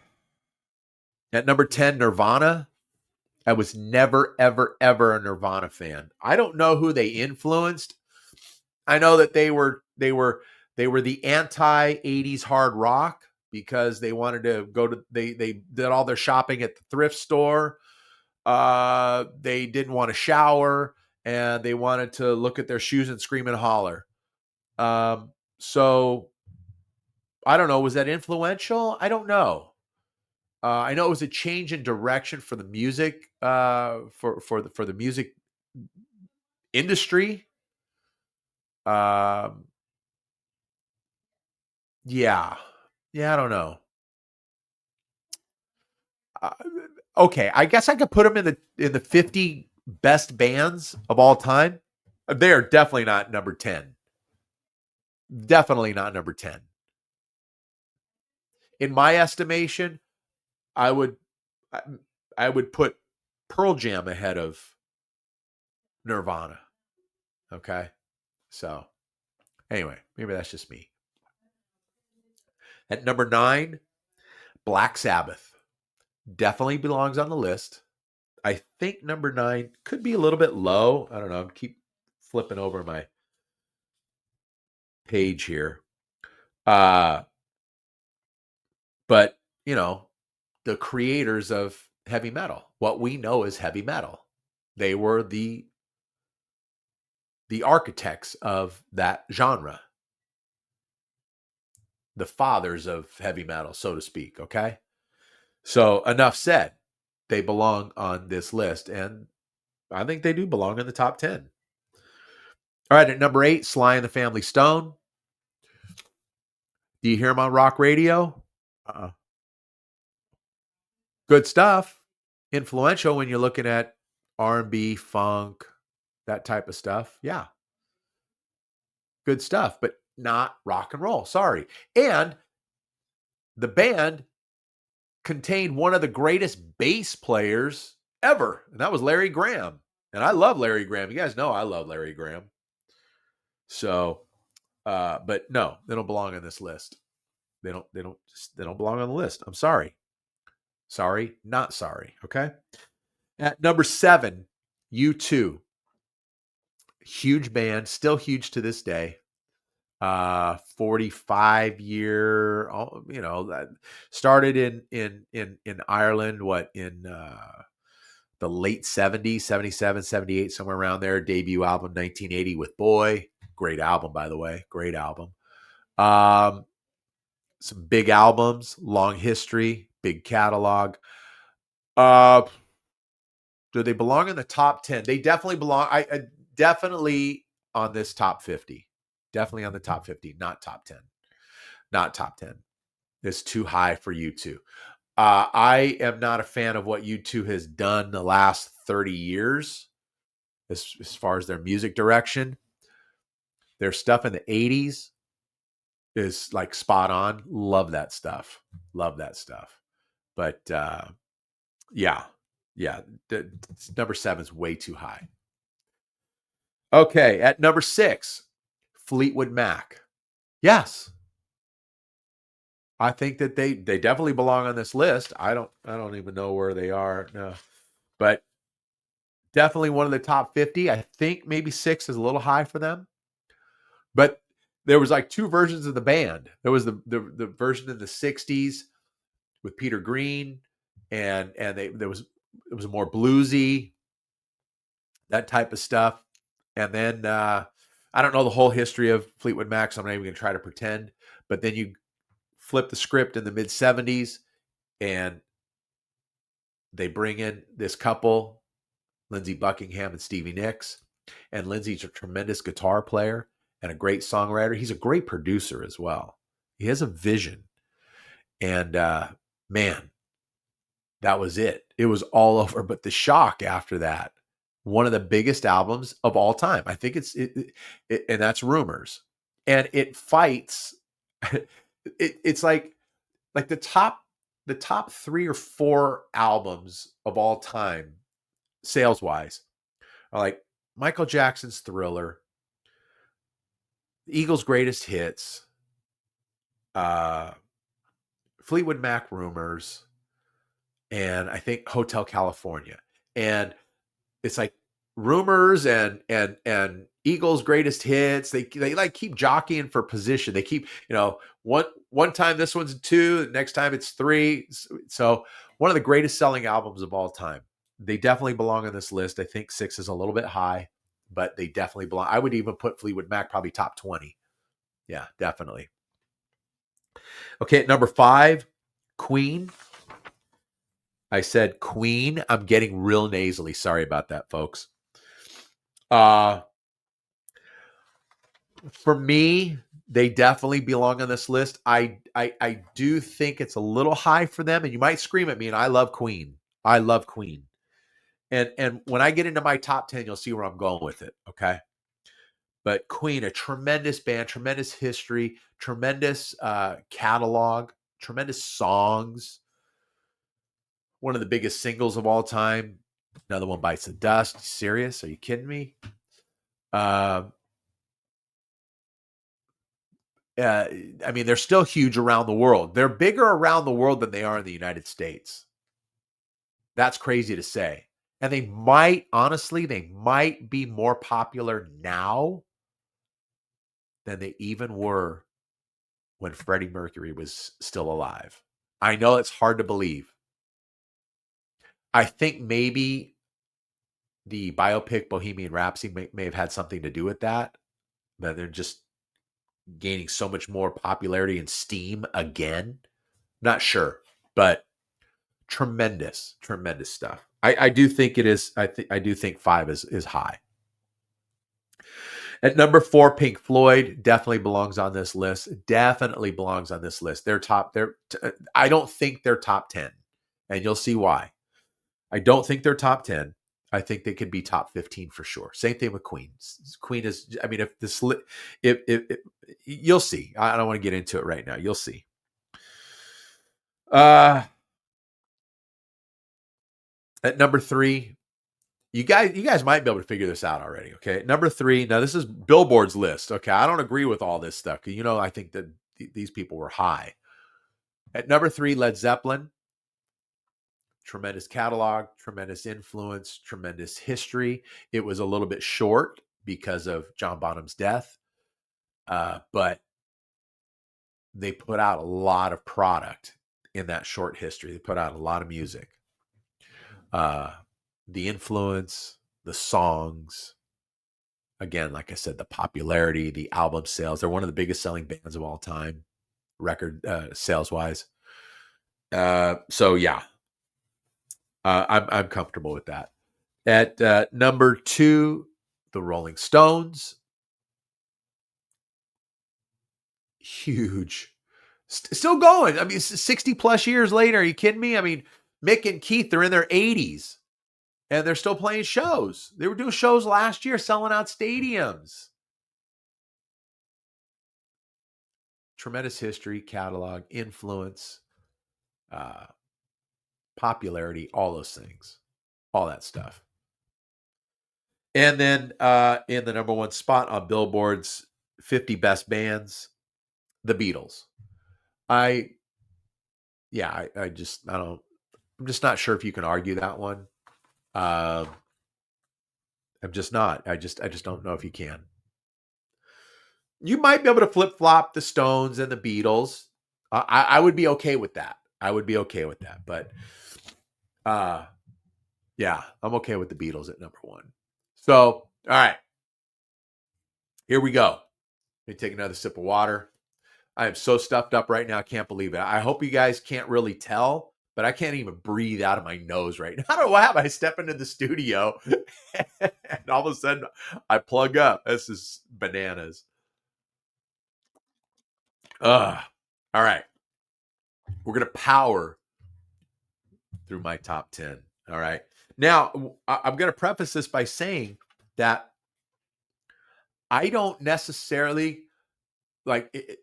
Speaker 1: number 10, Nirvana. I was never, ever, ever a Nirvana fan. I don't know who they influenced. I know that they were the anti-80s hard rock because they wanted to go to they did all their shopping at the thrift store. They didn't want to shower and they wanted to look at their shoes and scream and holler. So I don't know. Was that influential? I don't know. I know it was a change in direction for the music, for the music industry. Yeah, I don't know. Okay, I guess I could put them in the 50 best bands of all time. They are definitely not number 10. Definitely not number 10. In my estimation, I would put Pearl Jam ahead of Nirvana. Okay, so anyway, maybe that's just me. At number 9, Black Sabbath. Definitely belongs on the list. I think number 9 could be a little bit low. I don't know. I keep flipping over page here. But the creators of heavy metal, what we know as heavy metal, they were the architects of that genre, the fathers of heavy metal, so to speak. Okay. So enough said. They belong on this list, and I think they do belong in the top 10. All right, at number 8, Sly and the Family Stone. Do you hear them on rock radio? Uh-uh. Good stuff. Influential when you're looking at R&B, funk, that type of stuff. Yeah, good stuff, but not rock and roll. Sorry. And the band contained one of the greatest bass players ever, and that was Larry Graham. And I love Larry Graham. You guys know I love Larry Graham. So, but no, they don't belong on this list. They don't belong on the list. I'm sorry. Sorry, not sorry. Okay. At number 7, U2. Huge band, still huge to this day. 45 year, started in Ireland, in the late 70s, 77, 78, somewhere around there. Debut album 1980 with Boy. Great album, by the way. Great album. Some big albums, long history, big catalog. Do they belong in the top 10? They definitely belong. I definitely on this top 50. Definitely on the top 50, not top 10. Not top 10. It's too high for U2. I am not a fan of what U2 has done the last 30 years as far as their music direction. Their stuff in the 80s is like spot on. Love that stuff. Love that stuff. But yeah. Number 7 is way too high. Okay, at number 6, Fleetwood Mac. Yes. I think that they definitely belong on this list. I don't even know where they are. No. But definitely one of the top 50. I think maybe 6 is a little high for them. But there was like 2 versions of the band. There was the version in the 60s with Peter Green, and it was more bluesy, that type of stuff. And then I don't know the whole history of Fleetwood Mac, so I'm not even going to try to pretend. But then you flip the script in the mid 70s, and they bring in this couple, Lindsey Buckingham and Stevie Nicks. And Lindsey's a tremendous guitar player and a great songwriter. He's a great producer as well. He has a vision. And man, that was it. It was all over. But the shock after that, one of the biggest albums of all time. I think and that's Rumors. And it fights. It's like the top 3 or 4 albums of all time, sales wise, are like Michael Jackson's Thriller, Eagles' Greatest Hits, Fleetwood Mac Rumors, and I think Hotel California. And it's like Rumors and Eagles' Greatest Hits. They like keep jockeying for position. They keep, one time this one's 2, the next time it's 3. So one of the greatest selling albums of all time. They definitely belong on this list. I think 6 is a little bit high, but they definitely belong. I would even put Fleetwood Mac probably top 20. Yeah, definitely. Okay, at number 5, Queen. I said Queen. I'm getting real nasally. Sorry about that, folks. For me, they definitely belong on this list. I do think it's a little high for them, and you might scream at me, and I love Queen. I love Queen. And when I get into my top 10, you'll see where I'm going with it, okay? But Queen, a tremendous band, tremendous history, tremendous catalog, tremendous songs. One of the biggest singles of all time. Another one, Bites the Dust. Serious? Are you kidding me? I mean, they're still huge around the world. They're bigger around the world than they are in the United States. That's crazy to say. And they might be more popular now than they even were when Freddie Mercury was still alive. I know it's hard to believe. I think maybe the biopic Bohemian Rhapsody may have had something to do with that, but they're just gaining so much more popularity and steam again. Not sure, but tremendous stuff. I do think it is. I do think 5 is high. At number 4, Pink Floyd definitely belongs on this list. Definitely belongs on this list. I don't think they're top 10, and you'll see why. I don't think they're top 10. I think they could be top 15 for sure. Same thing with Queen. Queen is, I mean, if you'll see. I don't want to get into it right now. You'll see. At number 3, you guys might be able to figure this out already. Okay. At number 3, now this is Billboard's list. Okay. I don't agree with all this stuff. I think that these people were high. At number 3, Led Zeppelin. Tremendous catalog, tremendous influence, tremendous history. It was a little bit short because of John Bonham's death, but they put out a lot of product in that short history. They put out a lot of music. The influence, the songs, again, like I said, the popularity, the album sales. They're one of the biggest selling bands of all time, record sales wise. So yeah, I'm comfortable with that. At number 2, the Rolling Stones. Huge. Still going. I mean, 60 plus years later. Are you kidding me? I mean, Mick and Keith, they're in their 80s and they're still playing shows. They were doing shows last year, selling out stadiums. Tremendous history, catalog, influence, popularity, all those things, all that stuff. And then in the number 1 spot on Billboard's 50 best bands, the Beatles. I'm just not sure if you can argue that one. I'm just not. I just don't know if you can. You might be able to flip flop the Stones and the Beatles. I would be okay with that. But yeah, I'm okay with the Beatles at number 1. So, all right, here we go. Let me take another sip of water. I am so stuffed up right now. I can't believe it. I hope you guys can't really tell, but I can't even breathe out of my nose right now. I don't know what happened. I step into the studio and all of a sudden I plug up. This is bananas. All right. We're going to power through my top 10. All right. Now, I'm going to preface this by saying that I don't necessarily like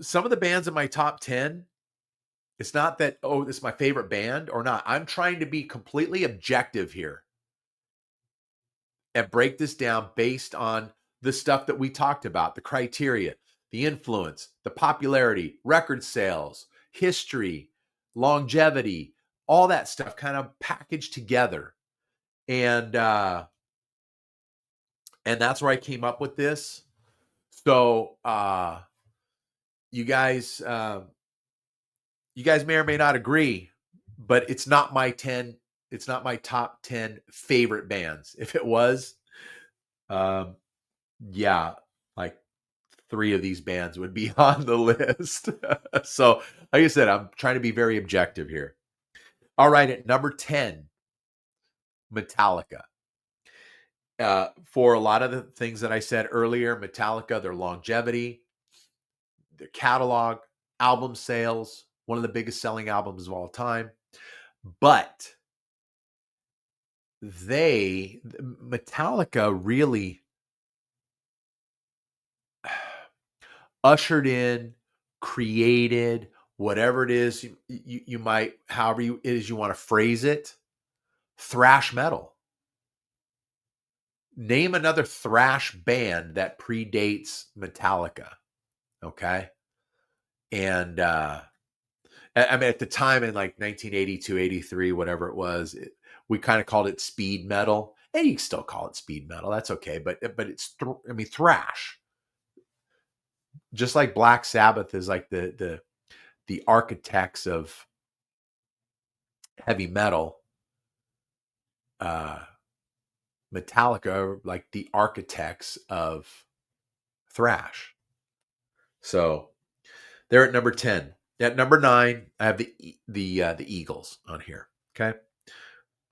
Speaker 1: some of the bands in my top 10. It's not that, oh, this is my favorite band or not. I'm trying to be completely objective here and break this down based on the stuff that we talked about, the criteria, the influence, the popularity, record sales, history, longevity, all that stuff kind of packaged together. And that's where I came up with this. So you guys may or may not agree, but it's not my top 10 favorite bands. If it was, yeah, like 3 of these bands would be on the list. So, like I said, I'm trying to be very objective here. All right, at number 10, Metallica. For a lot of the things that I said earlier, Metallica, their longevity, their catalog, album sales, one of the biggest selling albums of all time. But Metallica really ushered in, created, whatever it is you might, however it is you want to phrase it, thrash metal. Name another thrash band that predates Metallica. Okay. And I mean, at the time in like 1982, 83, whatever it was, we kind of called it speed metal. And you can still call it speed metal. That's okay. But it's, thrash. just like Black Sabbath is like the architects of heavy metal, uh, Metallica are like the architects of thrash. So they're at number 10. At number 9, I have the Eagles on here. Okay.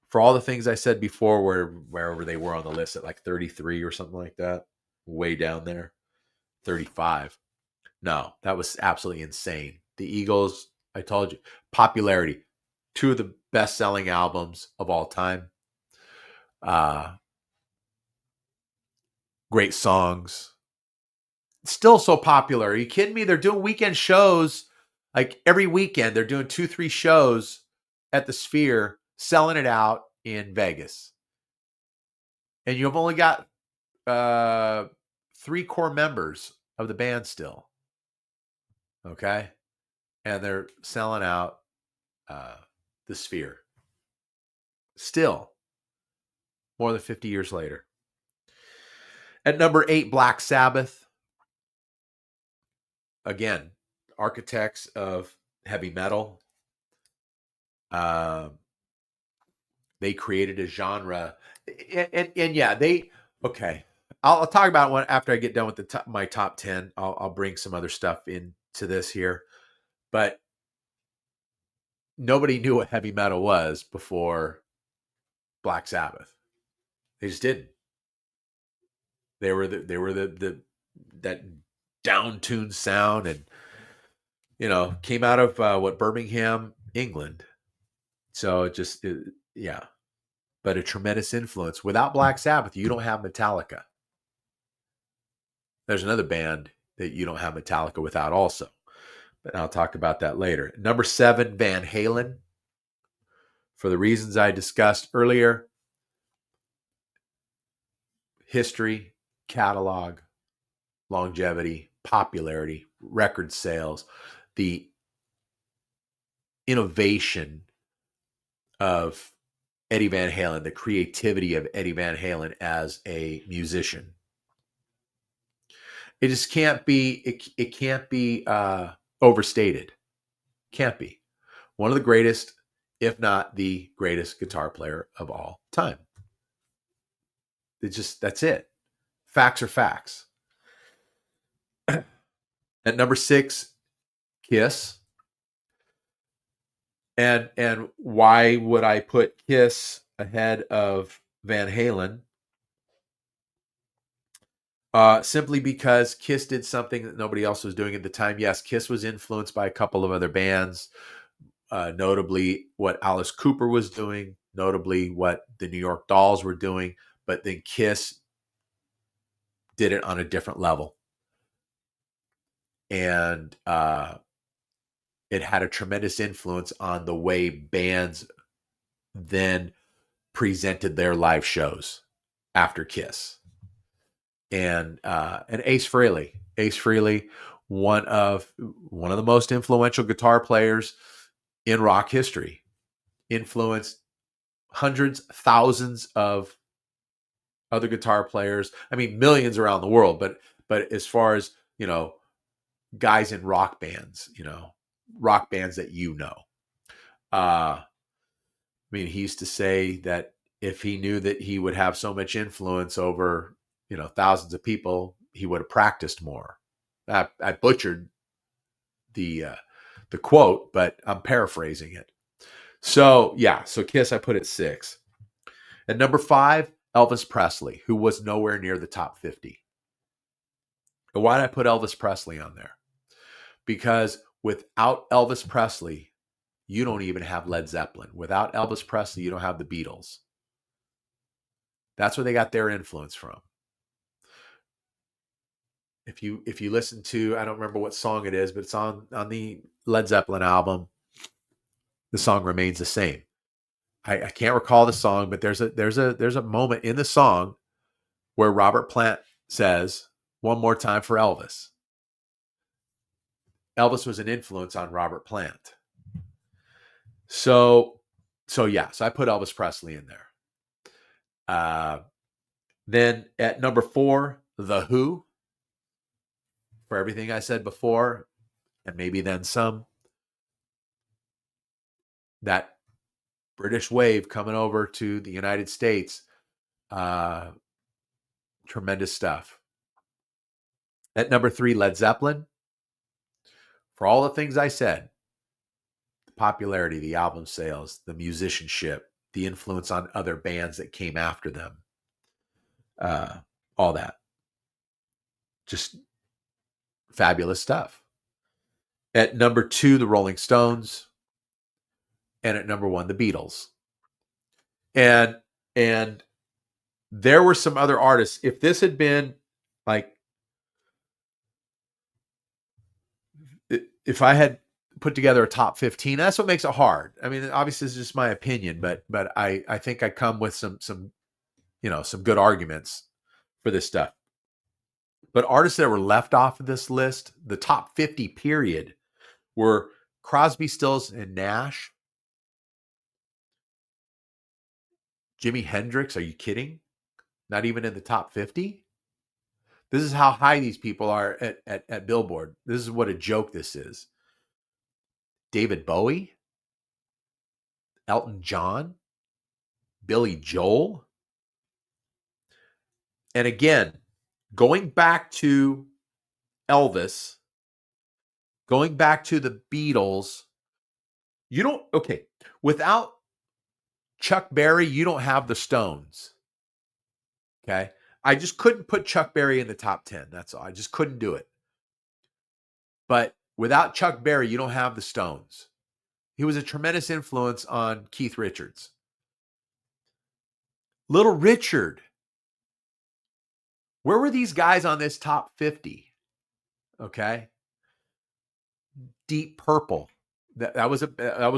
Speaker 1: For all the things I said before, wherever they were on the list at like 33 or something like that, way down there, 35. No, that was absolutely insane. The Eagles, I told you, popularity, 2 of the best-selling albums of all time. Great songs. Still so popular. Are you kidding me? They're doing weekend shows like every weekend. They're doing 2-3 shows at the Sphere, selling it out in Vegas. And you've only got 3 core members of the band still. Okay? And they're selling out the Sphere. Still, more than 50 years later. At number 8, Black Sabbath. Again, architects of heavy metal. They created a genre. And yeah, okay. I'll talk about one after I get done with my top 10. I'll bring some other stuff into this here. But nobody knew what heavy metal was before Black Sabbath. They just didn't. They were the that down-tuned sound, and came out of Birmingham, England. So yeah, but a tremendous influence. Without Black Sabbath, you don't have Metallica. There's another band that you don't have Metallica without also, but I'll talk about that later. Number 7, Van Halen. For the reasons I discussed earlier, history, catalog, longevity, popularity, record sales, the innovation of Eddie Van Halen, the creativity of Eddie Van Halen as a musician. It just can't be. It can't be overstated. Can't be. One of the greatest, if not the greatest, guitar player of all time. That's it. Facts are facts. At number 6, Kiss. And why would I put Kiss ahead of Van Halen? Simply because Kiss did something that nobody else was doing at the time. Yes, Kiss was influenced by a couple of other bands, notably what Alice Cooper was doing, notably what the New York Dolls were doing, but then Kiss did it on a different level. And it had a tremendous influence on the way bands then presented their live shows after Kiss. And Ace Frehley, one of the most influential guitar players in rock history, influenced hundreds, thousands of other guitar players. I mean, millions around the world. But as far as guys in rock bands, rock bands that I mean, he used to say that if he knew that he would have so much influence over thousands of people, he would have practiced more. I butchered the quote, but I'm paraphrasing it. So yeah, so Kiss I put at 6. At number 5, Elvis Presley, who was nowhere near the top 50. But why did I put Elvis Presley on there? Because without Elvis Presley, you don't even have Led Zeppelin. Without Elvis Presley, you don't have the Beatles. That's where they got their influence from. If you listen to, I don't remember what song it is, but it's on the Led Zeppelin album, the song remains the same. I can't recall the song, but there's a moment in the song where Robert Plant says, "One more time for Elvis." Elvis was an influence on Robert Plant. So yeah, so I put Elvis Presley in there. Then at number 4, The Who. for everything I said before, and maybe then some. That British wave coming over to the United States, tremendous stuff. At number 3, Led Zeppelin. For all the things I said, the popularity, the album sales, the musicianship, the influence on other bands that came after them, all that. Just fabulous stuff. At number 2, the Rolling Stones. And at number 1, the Beatles. And there were some other artists. If this had been like, if I had put together a top 15, that's what makes it hard. I mean, obviously, it's just my opinion, but I think I come with some good arguments for this stuff. But artists that were left off of this list, the top 50 period, were Crosby, Stills, and Nash. Jimi Hendrix, are you kidding? Not even in the top 50? This is how high these people are at Billboard. This is what a joke this is. David Bowie, Elton John, Billy Joel. And again, going back to Elvis, going back to the Beatles, without Chuck Berry, you don't have the Stones. Okay. I just couldn't put Chuck Berry in the top 10. That's all. I just couldn't do it. But without Chuck Berry, you don't have the Stones. He was a tremendous influence on Keith Richards. Little Richard. Where were these guys on this top 50? Okay. Deep Purple. That was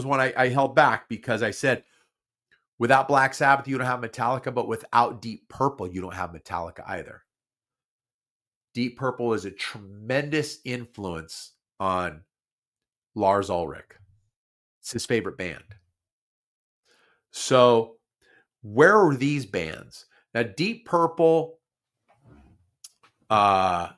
Speaker 1: one I held back because I said, without Black Sabbath, you don't have Metallica, but without Deep Purple, you don't have Metallica either. Deep Purple is a tremendous influence on Lars Ulrich. It's his favorite band. So where are these bands? Now, Deep Purple, now,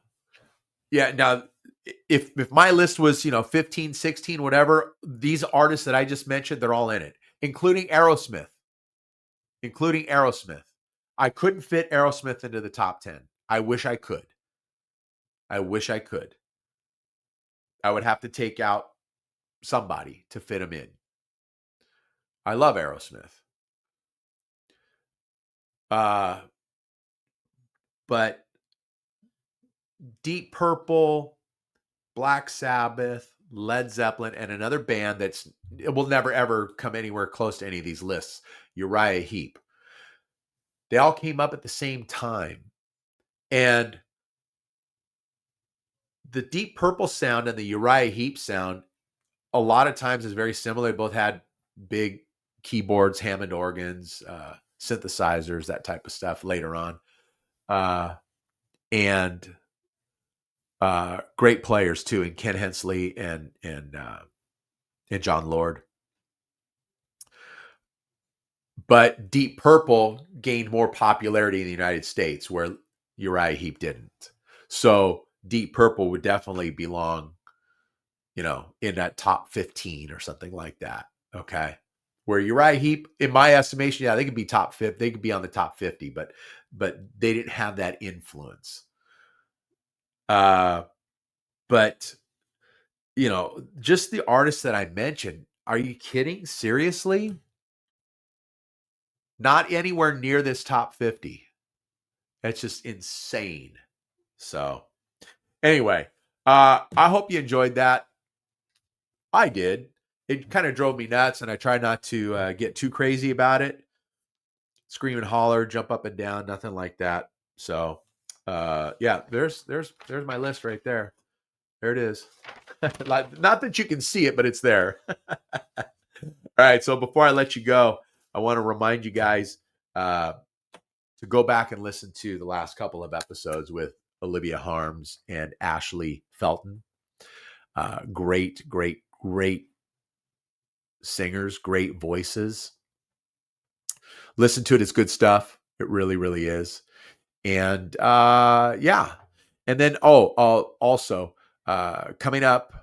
Speaker 1: if my list was, 15, 16, whatever, these artists that I just mentioned, they're all in it, including Aerosmith. I couldn't fit Aerosmith into the top 10. I wish I could. I would have to take out somebody to fit them in. I love Aerosmith. But Deep Purple, Black Sabbath, Led Zeppelin, and another band it will never ever come anywhere close to any of these lists, Uriah Heep. They all came up at the same time. And the Deep Purple sound and the Uriah Heep sound a lot of times is very similar. They both had big keyboards, Hammond organs, synthesizers, that type of stuff later on. And great players too, in Ken Hensley and John Lord. But Deep Purple gained more popularity in the United States, where Uriah Heep didn't. So Deep Purple would definitely belong, in that top 15 or something like that. Okay. Where Uriah Heep, in my estimation, they could be top 50. They could be on the top 50, but they didn't have that influence. But just the artists that I mentioned, are you kidding? Seriously? Not anywhere near this top 50. That's just insane. So anyway, I hope you enjoyed that. I did. It kind of drove me nuts, and I try not to get too crazy about it. Scream and holler, jump up and down, nothing like that. So there's my list right there. There it is. Not that you can see it, but it's there. All right. So before I let you go, I want to remind you guys to go back and listen to the last couple of episodes with Olivia Harms and Ashley Felton. Great singers, great voices. Listen to it. It's good stuff. It really, really is. And And then, also coming up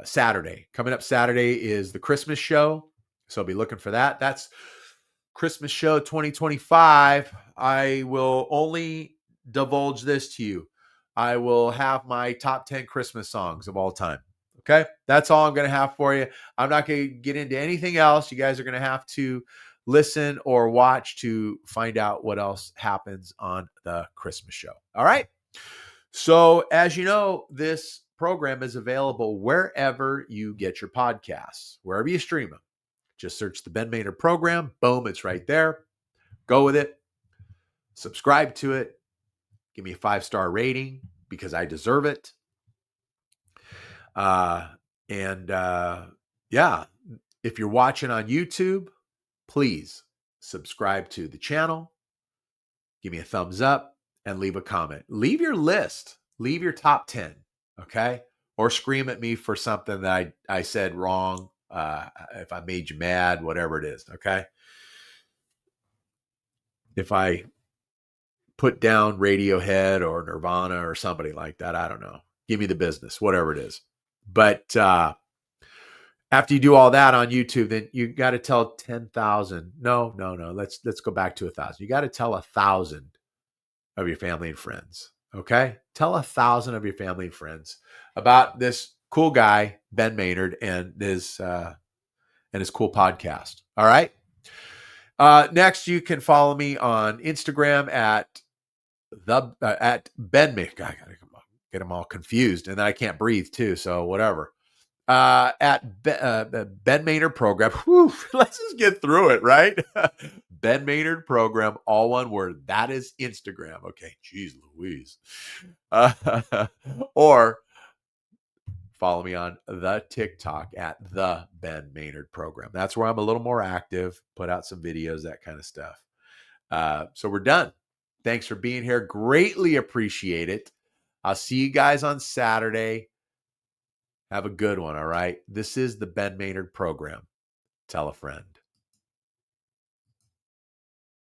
Speaker 1: Saturday. Coming up Saturday is the Christmas show. So I'll be looking for that. That's Christmas show 2025. I will only divulge this to you. I will have my top 10 Christmas songs of all time. Okay. That's all I'm going to have for you. I'm not going to get into anything else. You guys are going to have to listen or watch to find out what else happens on the Christmas show. All right. So, as you know, this program is available wherever you get your podcasts, wherever you stream them. Just search the Ben Maynard program. Boom, it's right there. Go with it. Subscribe to it. Give me a 5-star rating because I deserve it. Yeah, if you're watching on YouTube, please subscribe to the channel. Give me a thumbs up and leave a comment. Leave your list. Leave your top 10, okay? Or scream at me for something that I said wrong, if I made you mad, whatever it is, okay? If I put down Radiohead or Nirvana or somebody like that, I don't know. Give me the business, whatever it is. But after you do all that on YouTube, then you got to tell 10,000. No. Let's go back to 1,000. You got to tell 1,000 of your family and friends. Okay? Tell 1,000 of your family and friends about this cool guy, Ben Maynard, and his cool podcast. All right? Next, you can follow me on Instagram at Ben Maynard. I gotta get them all confused, and then I can't breathe too. So whatever. At Ben Maynard program. Whew, let's just get through it, right? Ben Maynard program, all one word. That is Instagram. Okay, geez Louise. Or follow me on the TikTok at the Ben Maynard program. That's where I'm a little more active, put out some videos, that kind of stuff. So we're done. Thanks for being here. Greatly appreciate it. I'll see you guys on Saturday. Have a good one, all right? This is the Ben Maynard program. Tell a friend.